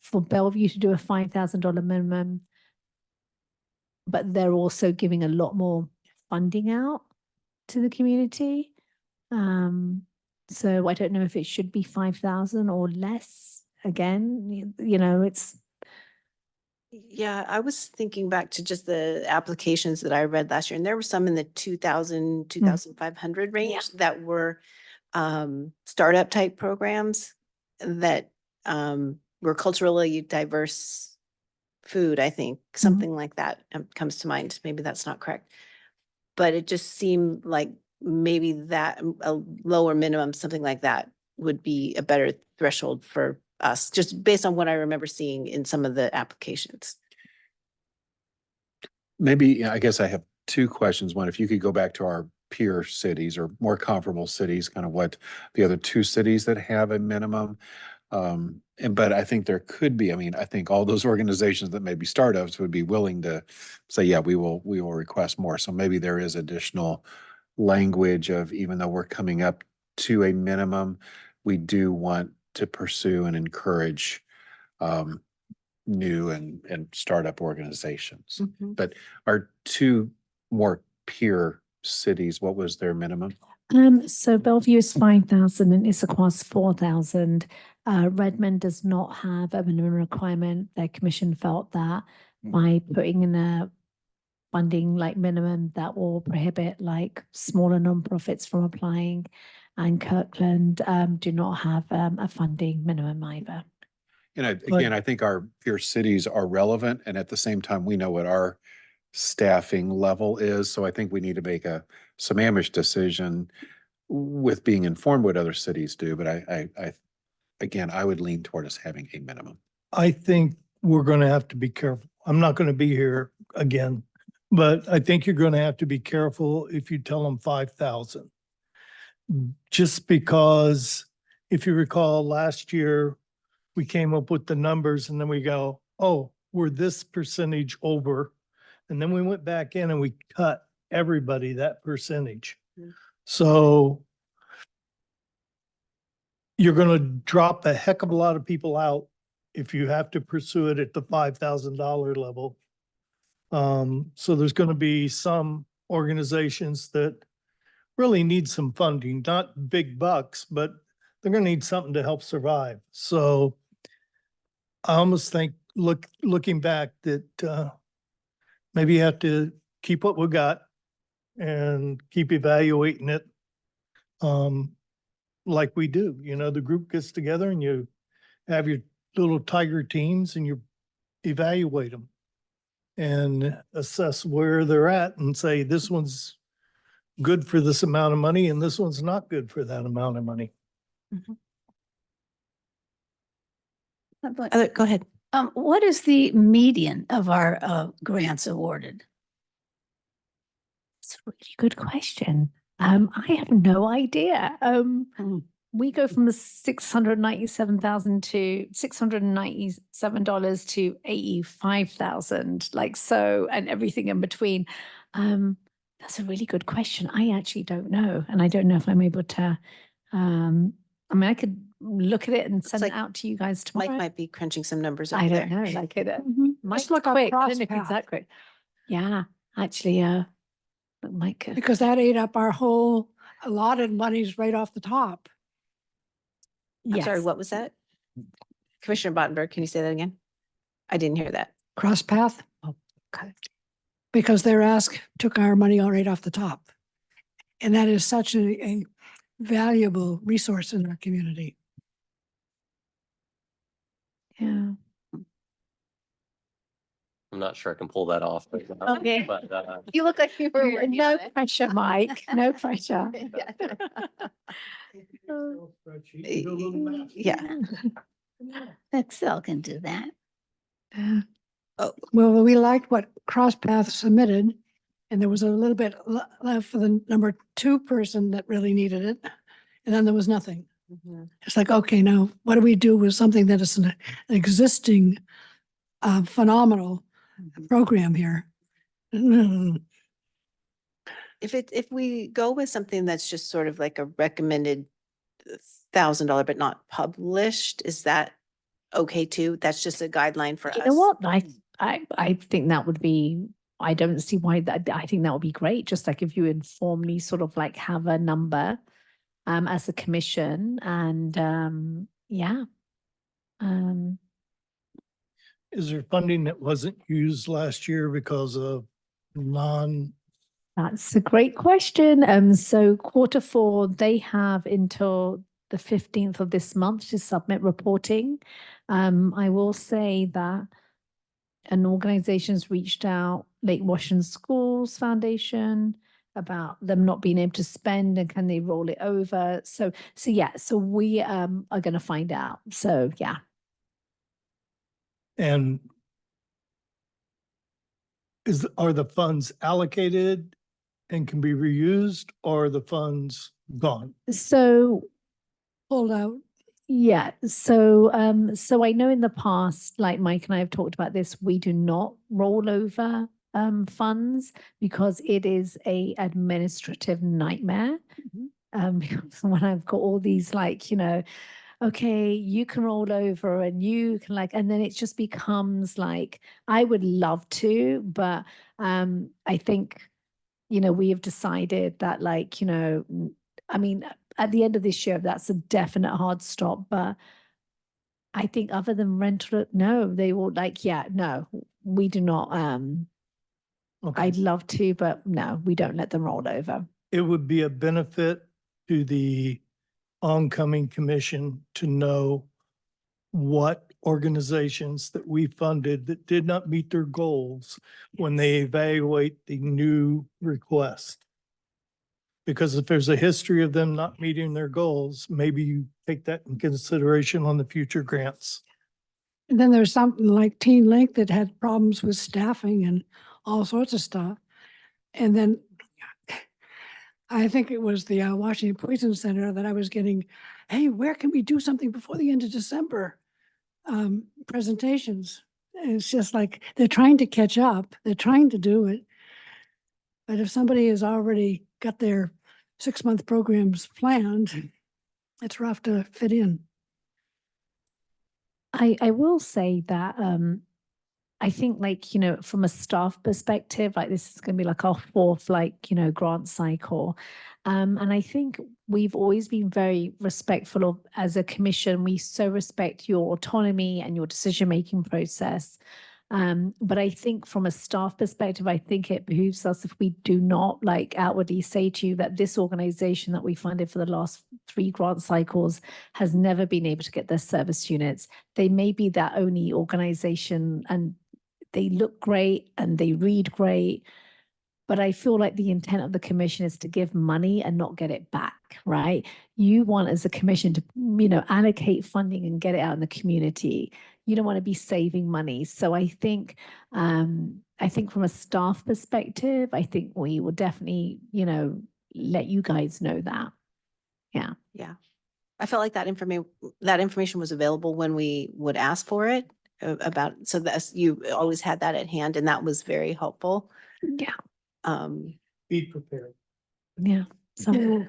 for Bellevue to do a $5,000 minimum, but they're also giving a lot more funding out to the community. So I don't know if it should be 5,000 or less. Again, you know, it's. Yeah, I was thinking back to just the applications that I read last year, and there were some in the 2,000, 2,500 range that were startup type programs that were culturally diverse food, I think, something like that comes to mind. Maybe that's not correct. But it just seemed like maybe that a lower minimum, something like that, would be a better threshold for us, just based on what I remember seeing in some of the applications. Maybe, I guess I have 2 questions. One, if you could go back to our peer cities or more comparable cities, kind of what the other 2 cities that have a minimum. But I think there could be, I mean, I think all those organizations that may be startups would be willing to say, yeah, we will request more. So maybe there is additional language of, even though we're coming up to a minimum, we do want to pursue and encourage new and startup organizations. But our 2 more peer cities, what was their minimum? So Bellevue is 5,000 and Issaquah's 4,000. Redmond does not have a minimum requirement. Their commission felt that by putting in a funding like minimum, that will prohibit like smaller nonprofits from applying. And Kirkland do not have a funding minimum either. And again, I think our peer cities are relevant, and at the same time, we know what our staffing level is. So I think we need to make a Sammamish decision with being informed what other cities do. But again, I would lean toward us having a minimum. I think we're going to have to be careful. I'm not going to be here again, but I think you're going to have to be careful if you tell them 5,000. Just because, if you recall, last year, we came up with the numbers and then we go, oh, we're this percentage over. And then we went back in and we cut everybody that percentage. So you're going to drop a heck of a lot of people out if you have to pursue it at the $5,000 level. So there's going to be some organizations that really need some funding, not big bucks, but they're going to need something to help survive. So I almost think, looking back, that maybe you have to keep what we got and keep evaluating it like we do. You know, the group gets together and you have your little tiger teams and you evaluate them and assess where they're at and say, this one's good for this amount of money and this one's not good for that amount of money. Go ahead. What is the median of our grants awarded? That's a really good question. I have no idea. we go from $697,000 to $697 to 85,000, like so, and everything in between. That's a really good question. I actually don't know, and I don't know if I'm able to. I mean, I could look at it and send like it out to you guys tomorrow. Mike might be crunching some numbers over I there. don't know, like it. Mike's Just look up quick. I don't know if he's cross-path. that quick. Yeah, actually, Mike. Because that ate up our whole allotted monies right off the top. I'm sorry, Yes. what was that? Commissioner Bottenberg, can you say that again? I didn't hear that. Cross path. Oh, okay. Because their ask took our money all right off the top. And that is such a valuable resource in our community. Yeah. I'm not sure I can pull that off. Okay. But, You look like you were working No on it. pressure, Mike. No pressure. Yeah. Excel can do that. Yeah. Well, we liked what CrossPath submitted, and there was a little bit left for the number 2 person that really needed it. And then there was nothing. Mhm. It's like, okay, now what do we do with something that is an existing phenomenal program here? If we go with something that's just sort of like a recommended $1,000, but not published, is that okay too? That's just a guideline for us. You know what? I think that would be, I don't see why that, I think that would be great. Just like if you informally sort of like have a number as a commission and yeah. Is there funding that wasn't used last year because of non? That's a great question. So Q4, they have until the 15th of this month to submit reporting. I will say that an organization's reached out, Lake Washington Schools Foundation, about them not being able to spend and can they roll it over. So yeah, so we are going to find out. So yeah. And are the funds allocated and can be reused, or are the funds gone? So Pulled out. yeah, so so I know in the past, like Mike and I have talked about this, we do not roll over funds because it is a administrative nightmare. Because when I've got all these like, okay, you can roll over and you can like, and then it just becomes like, I would love to, but I think, we have decided that like, I mean, at the end of this year, that's a definite hard stop. But I think other than rental, no, they will like, yeah, no, we do not. Okay. I'd love to, but no, we don't let them roll over. It would be a benefit to the oncoming commission to know what organizations that we funded that did not meet their goals when they evaluate the new request. Because if there's a history of them not meeting their goals, maybe you take that in consideration on the future grants. And then there's something like Teen Link that had problems with staffing and all sorts of stuff. And then I think it was the Washington Poison Center that I was getting, hey, where can we do something before the end of December? Presentations. And it's just like they're trying to catch up. They're trying to do it. But if somebody has already got their 6-month programs planned, it's rough to fit in. I will say that I think like, from a staff perspective, like this is going to be like our 4th like, grant cycle. And I think we've always been very respectful of, as a commission, we so respect your autonomy and your decision-making process. But I think from a staff perspective, I think it behooves us if we do not like outwardly say to you that this organization that we funded for the last 3 grant cycles has never been able to get their service units. They may be their only organization and they look great and they read great. But I feel like the intent of the commission is to give money and not get it back, right? You want as a commission to, allocate funding and get it out in the community. You don't want to be saving money. So I think from a staff perspective, I think we will definitely, let you guys know that. Yeah. Yeah. I felt like that information was available when we would ask for it about, so that you always had that at hand, and that was very helpful. Yeah, Be prepared. yeah. So,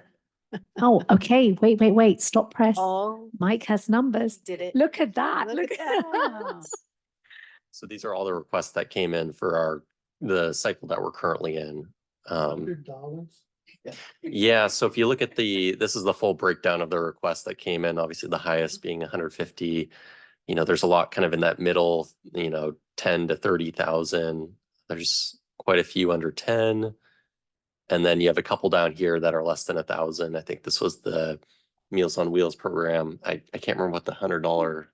oh, okay. Wait. Stop press. Oh, Mike has numbers. did it. Look at that. Look at that. So these are all the requests that came in for the cycle that we're currently in. $100. Yeah, so if you look at this is the full breakdown of the requests that came in, obviously the highest being 150. You know, there's a lot kind of in that middle, 10 to 30,000. There's quite a few under 10. And then you have a couple down here that are less than 1,000. I think this was the Meals on Wheels program. I can't remember what the $100.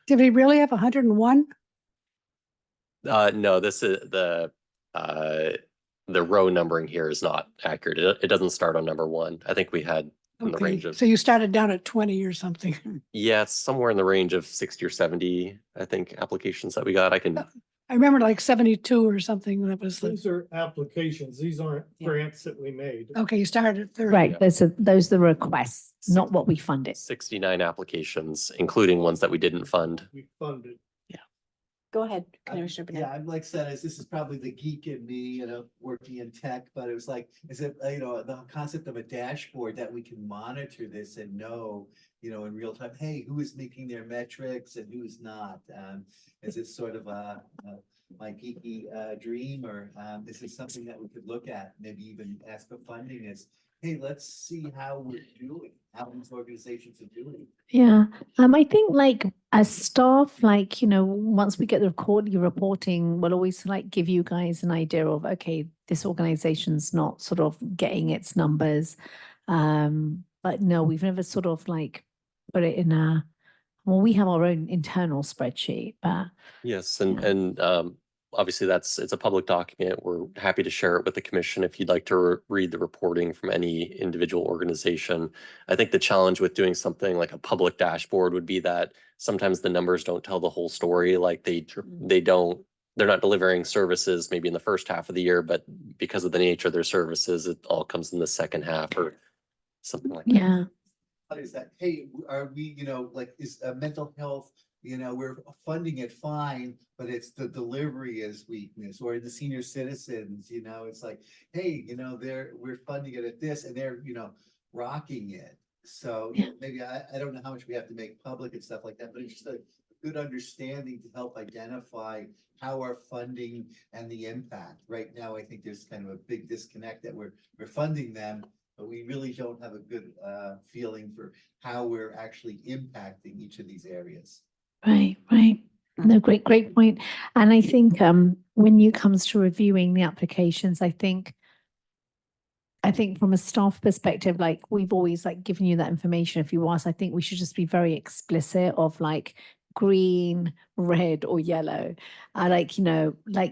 Did we really have 101? No, this is the row numbering here is not accurate. It doesn't start on number 1. I think we had in the Okay, range of, so you started down at 20 or something. yeah, it's somewhere in the range of 60 or 70, I think, applications that we got. I can, I remember like 72 or something that was the, These are applications. These aren't Yeah. grants that we made. okay, you started at 30. Right. Those are the requests, not what we funded. 69 applications, including ones that we didn't fund. We funded. Go ahead, Yeah, Commissioner Burnett. I'm like said, this is probably the geek in me, working in tech, but it was like, is it, the concept of a dashboard that we can monitor this and know, in real time, hey, who is making their metrics and who is not? Is it sort of my geeky dream, or is this something that we could look at, maybe even ask for funding is, hey, let's see how we're doing, how these organizations are doing. Yeah. I think like as staff, once we get the quarterly reporting, we'll always give you guys an idea of, okay, this organization's not sort of getting its numbers. But no, we've never sort of put it in we have our own internal spreadsheet, but Yes, Yeah. and obviously it's a public document. We're happy to share it with the commission if you'd like to read the reporting from any individual organization. I think the challenge with doing something like a public dashboard would be that sometimes the numbers don't tell the whole story. Like they're not delivering services maybe in the first half of the year, but because of the nature of their services, it all comes in the second half or something like that. yeah. Is that, hey, are we, is mental health, we're funding it fine, but it's the delivery is weakness, or the senior citizens, it's like, hey, we're funding it at this and they're, rocking it. So Yeah. maybe I don't know how much we have to make public and stuff like that, but it's just a good understanding to help identify how our funding and the impact. Right now, I think there's kind of a big disconnect that we're funding them, but we really don't have a good feeling for how we're actually impacting each of these areas. Right. No, great point. And I think when it comes to reviewing the applications, I think from a staff perspective, we've always given you that information. If you ask, I think we should just be very explicit of green, red, or yellow.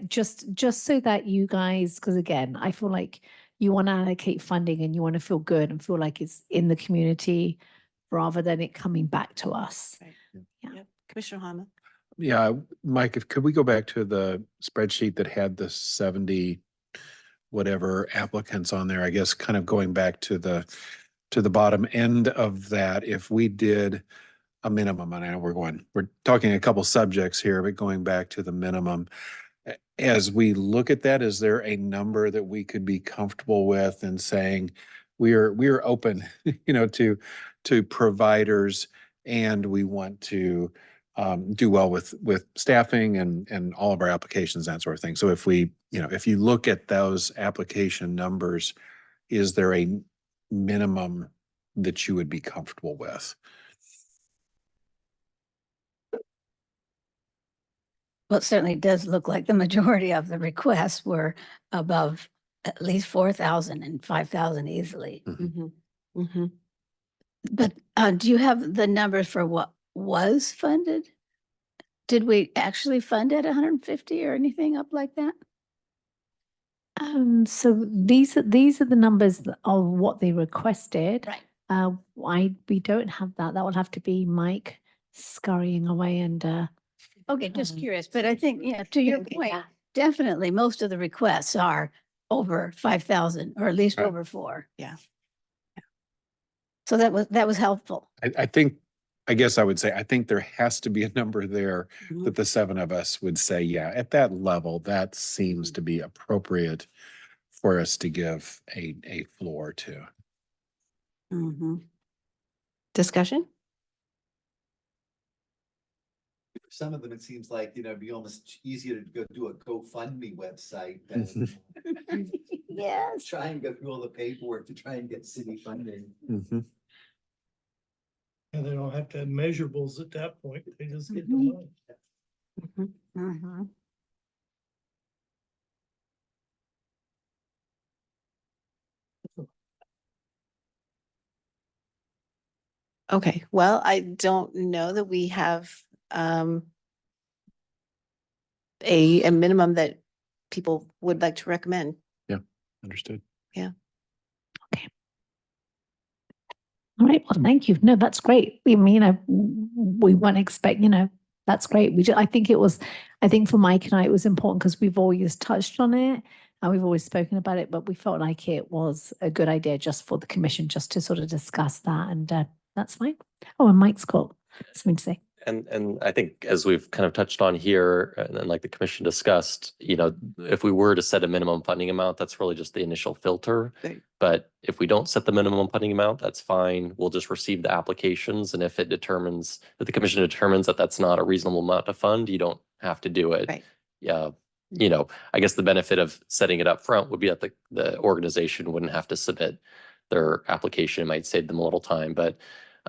Just so that you guys, because again, I feel like you want to allocate funding and you want to feel good and feel like it's in the community rather than it coming back to us. Right. Yeah. Yep. Commissioner Hama. Yeah, Mike, could we go back to the spreadsheet that had the 70 whatever applicants on there? I guess kind of going back to the bottom end of that, if we did a minimum, and I know we're talking a couple subjects here, but going back to the minimum, as we look at that, is there a number that we could be comfortable with and saying we are open, to providers, and we want to do well with staffing and all of our applications, that sort of thing. So if if you look at those application numbers, is there a minimum that you would be comfortable with? Well, it certainly does look like the majority of the requests were above at least 4,000 and 5,000 easily. Mm-hmm. Mm-hmm. But do you have the numbers for what was funded? Did we actually fund at 150 or anything up like that? So these are the numbers of what they requested. Right. We don't have that. That will have to be Mike scurrying away and Okay, just curious, but I think, to your point, Yeah. definitely most of the requests are over 5,000 or at least Right. over 4. So that was helpful. I think, I guess I would say, I think there has to be a number there Mhm. that the seven of us would say, yeah, at that level, that seems to be appropriate for us to give a floor to. Mhm. Discussion? For some of them, it seems like, it'd be almost easier to go do a GoFundMe website than Yes. try and go through all the paperwork to try and get city funding. Mhm. And they don't have to have measurables at that point. They just get the Mhm. money. Mhm. Okay, well, I don't know that we have a minimum that people would like to recommend. Understood. All right, well, thank you. No, that's great. I mean, we weren't expect, that's great. I think for Mike and I, it was important because we've always touched on it and we've always spoken about it, but we felt like it was a good idea just for the commission, just to sort of discuss that. And that's fine. Oh, and Mike's got something to say. And I think as we've kind of touched on here, and like the commission discussed, if we were to set a minimum funding amount, that's really just the initial filter. Right. But if we don't set the minimum funding amount, that's fine. We'll just receive the applications. And if the commission determines that that's not a reasonable amount to fund, you don't have to do it. Right. Yeah. I guess the benefit of setting it up front would be that the organization wouldn't have to submit their application. It might save them a little time, but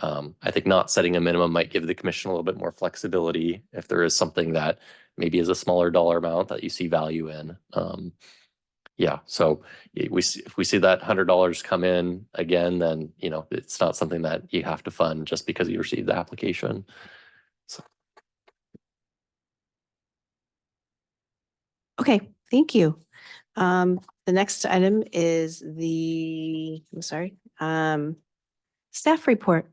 I think not setting a minimum might give the commission a little bit more flexibility if there is something that maybe is a smaller dollar amount that you see value in. So if we see that $100 come in again, then it's not something that you have to fund just because you received the application. So. Okay, thank you. The next item is staff report.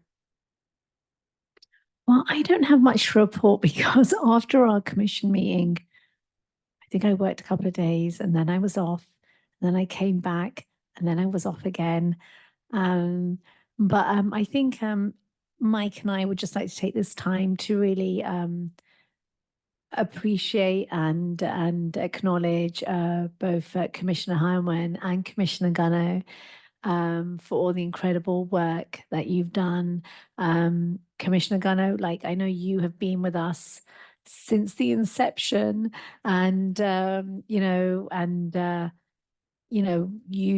Well, I don't have much to report because after our commission meeting, I think I worked a couple of days and then I was off. And then I came back and then I was off again. But I think Mike and I would just like to take this time to really appreciate and acknowledge both Commissioner Hyman and Commissioner Gunno for all the incredible work that you've done. Commissioner Gunno, like I know you have been with us since the inception and you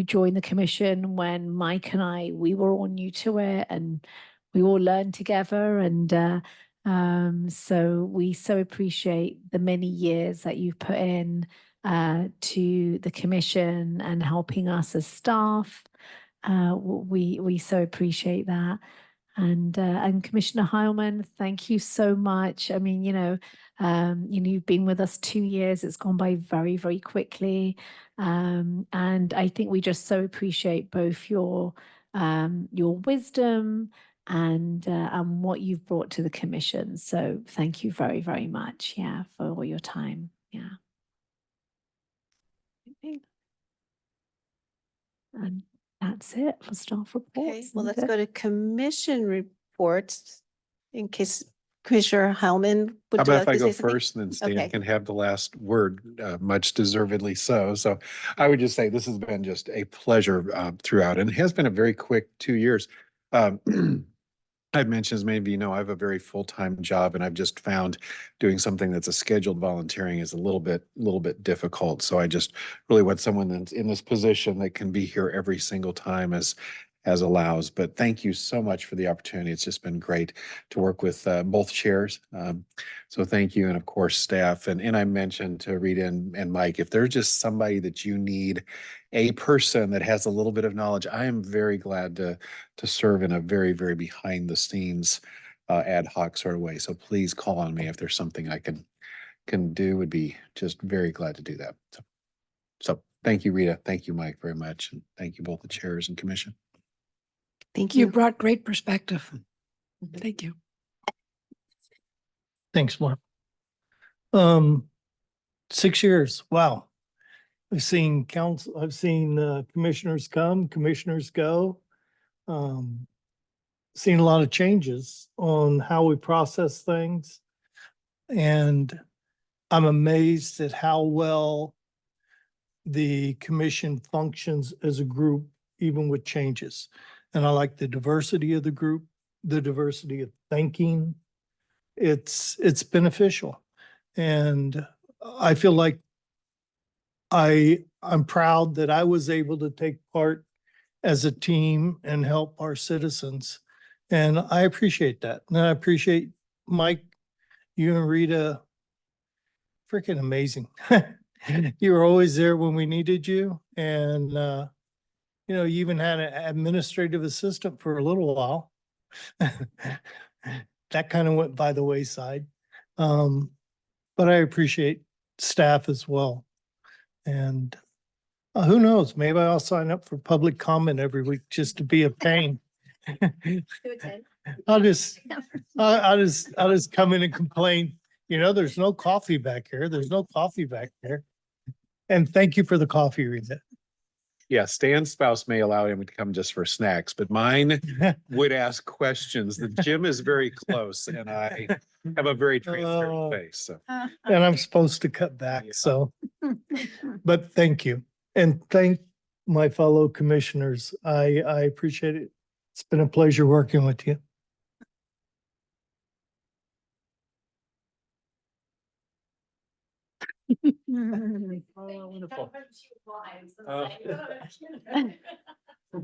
joined the commission when Mike and we were all new to it and we all learned together. And so we so appreciate the many years that you've put in to the commission and helping us as staff. We so appreciate that. And Commissioner Heilman, thank you so much. I mean, you've been with us 2 years. It's gone by very, very quickly. And I think we just so appreciate both your wisdom and what you've brought to the commission. So thank you very, very much. Yeah, for all your time. Yeah. And that's it for staff reports. Okay, well, let's isn't it? go to commission reports in case Commissioner Heilman How would about like if I to go say something? first and then Stan Okay. can have the last word, much deservedly so. So I would just say this has been just a pleasure throughout and it has been a very quick 2 years. I've mentioned, as many of you know, I have a very full-time job and I've just found doing something that's a scheduled volunteering is a little bit difficult. So I just really want someone that's in this position that can be here every single time as allows. But thank you so much for the opportunity. It's just been great to work with both chairs. So thank you. And of course, staff. And I mentioned to Rita and Mike, if there's just somebody that you need, a person that has a little bit of knowledge, I am very glad to serve in a very, very behind the scenes ad hoc sort of way. So please call on me if there's something I can do. Would be just very glad to do that. So thank you, Rita. Thank you, Mike, very much. And thank you both the chairs and commission. Thank You you. brought great perspective. Thank you. Thanks, Mark. 6 years. Wow. I've seen commissioners come, commissioners go. seen a lot of changes on how we process things. And I'm amazed at how well the commission functions as a group, even with changes. And I like the diversity of the group, the diversity of thinking. It's beneficial. And I feel like I'm proud that I was able to take part as a team and help our citizens. And I appreciate that. And I appreciate Mike, you and Rita, freaking amazing. You were always there when we needed you. And, you know, you even had an administrative assistant for a little while. That kind of went by the wayside. But I appreciate staff as well. And who knows, maybe I'll sign up for public comment every week just to be a pain. I'll just come in and complain, you know, there's no coffee back here. There's no coffee back there. And thank you for the coffee, Rita. Yeah, Stan's spouse may allow him to come just for snacks, but mine would ask questions. The gym is very close and I have a very transparent Oh. face, so. And I'm supposed to cut back, Yeah. so. But thank you. And thank my fellow commissioners. I appreciate it. It's been a pleasure working with you.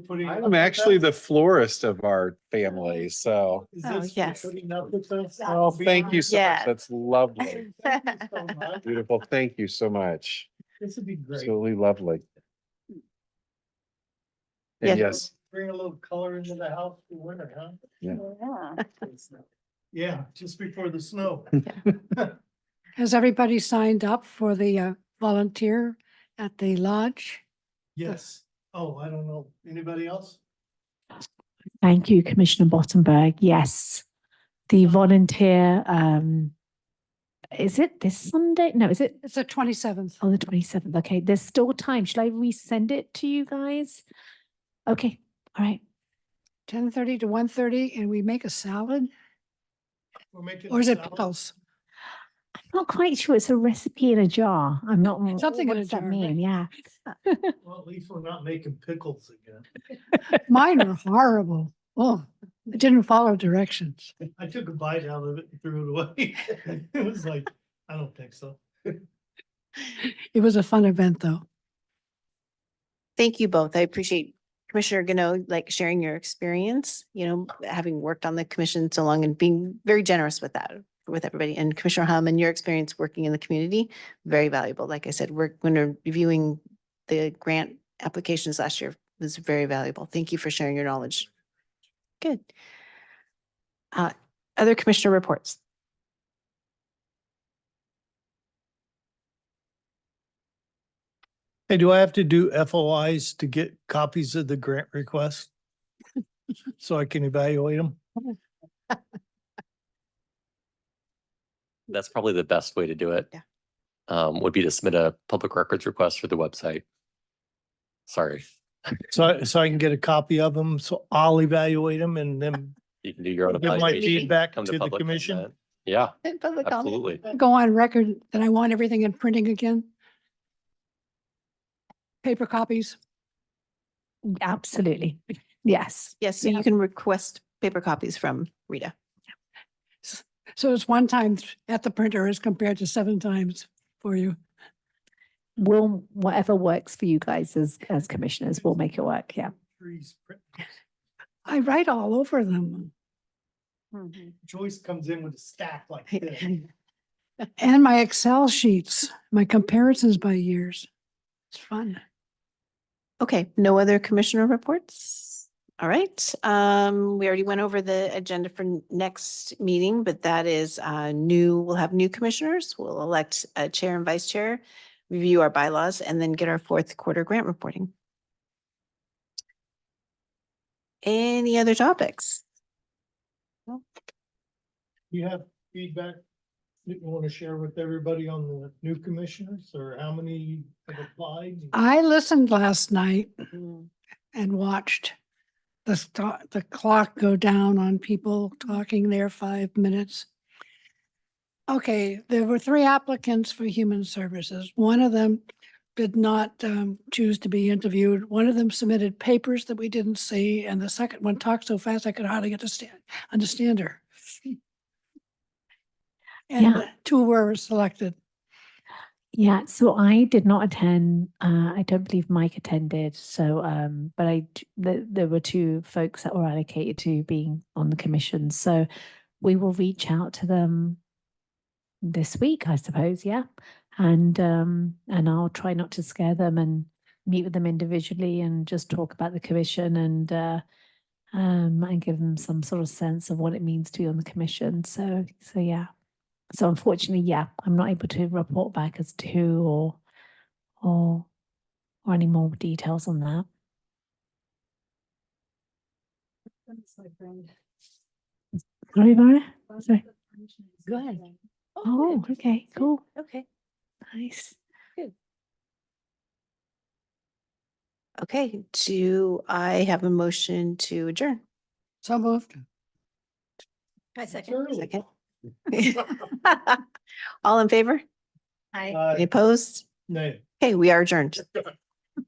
I'm actually the florist of our family, so. Is Oh, this for yes. putting up with us? Oh, thank you so much. Yes. That's lovely. Thank you so much. Beautiful. Thank you so much. This would be great. Absolutely lovely. Yes. And yes, Bring a little color into the house for winter, huh? Yeah. Yeah, just before the snow. Has everybody signed up for the volunteer at the lodge? Yes. Oh, I don't know. Anybody else? Thank you, Commissioner Bottenberg. Yes, the volunteer, is it this Sunday? No, is it? It's the 27th. Oh, the 27th. Okay, there's still time. Should I resend it to you guys? Okay, all right. 10:30 to 1:30, and we make a salad, We're making or is it salad. pickles? I'm not quite sure. It's a recipe in a jar. I'm not. Something what in a does that jar, mean? Yeah. Well, at least we're not making pickles again. Mine are horrible. Oh, I didn't follow directions. I took a bite out of it and threw it away. It was like, I don't think so. It was a fun event, though. Thank you both. I appreciate Commissioner Gano, like sharing your experience, you know, having worked on the commission so long and being very generous with that, with everybody. And Commissioner Hum and your experience working in the community, very valuable. Like I said, when we're reviewing the grant applications last year, was very valuable. Thank you for sharing your knowledge. Good. Other commissioner reports. Hey, do I have to do FOIs to get copies of the grant request? So I can evaluate them? That's probably the best way to do it. Yeah. Would be to submit a public records request through the website. Sorry, So I can get a copy of them, so I'll evaluate them and then you can do your own give my evaluation. feedback come to the public commission. comment. Yeah, Public comment. absolutely. Go on record that I want everything in printing again. Paper copies. Absolutely. Yes. Yes, so Yeah. you can request paper copies from Rita. So it's one time at the printer as compared to 7 times for you. We'll, whatever works for you guys as commissioners, we'll make it work. Yeah. Trees, print. I write all over them. Joyce comes in with a stack like this. And my Excel sheets, my comparisons by years. It's fun. Okay, no other commissioner reports? All right, we already went over the agenda for next meeting, but that is we'll have new commissioners. We'll elect a chair and vice chair, review our bylaws, and then get our fourth quarter grant reporting. Any other topics? You have feedback that you want to share with everybody on the new commissioners or how many have applied? I listened last night and watched. the clock go down on people talking there 5 minutes. Okay, there were 3 applicants for human services. One of them did not choose to be interviewed. One of them submitted papers that we didn't see, and the second one talked so fast I could hardly understand her. And Yeah. 2 were selected. Yeah, so I did not attend. I don't believe Mike attended. So, but there were 2 folks that were allocated to being on the commission. So we will reach out to them this week, I suppose. Yeah, and I'll try not to scare them and meet with them individually and just talk about the commission and give them some sort of sense of what it means to be on the commission. So yeah. So unfortunately, yeah, I'm not able to report back as to who or any more details on that. Sorry, Mara? Sorry. Go ahead. Oh, okay, cool. Okay. Nice. Okay, do I have a motion to adjourn? So moved. I second. Second. All in favor? Any opposed? No. Okay, we are adjourned.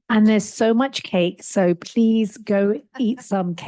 And there's so much cake, so please go eat some cake.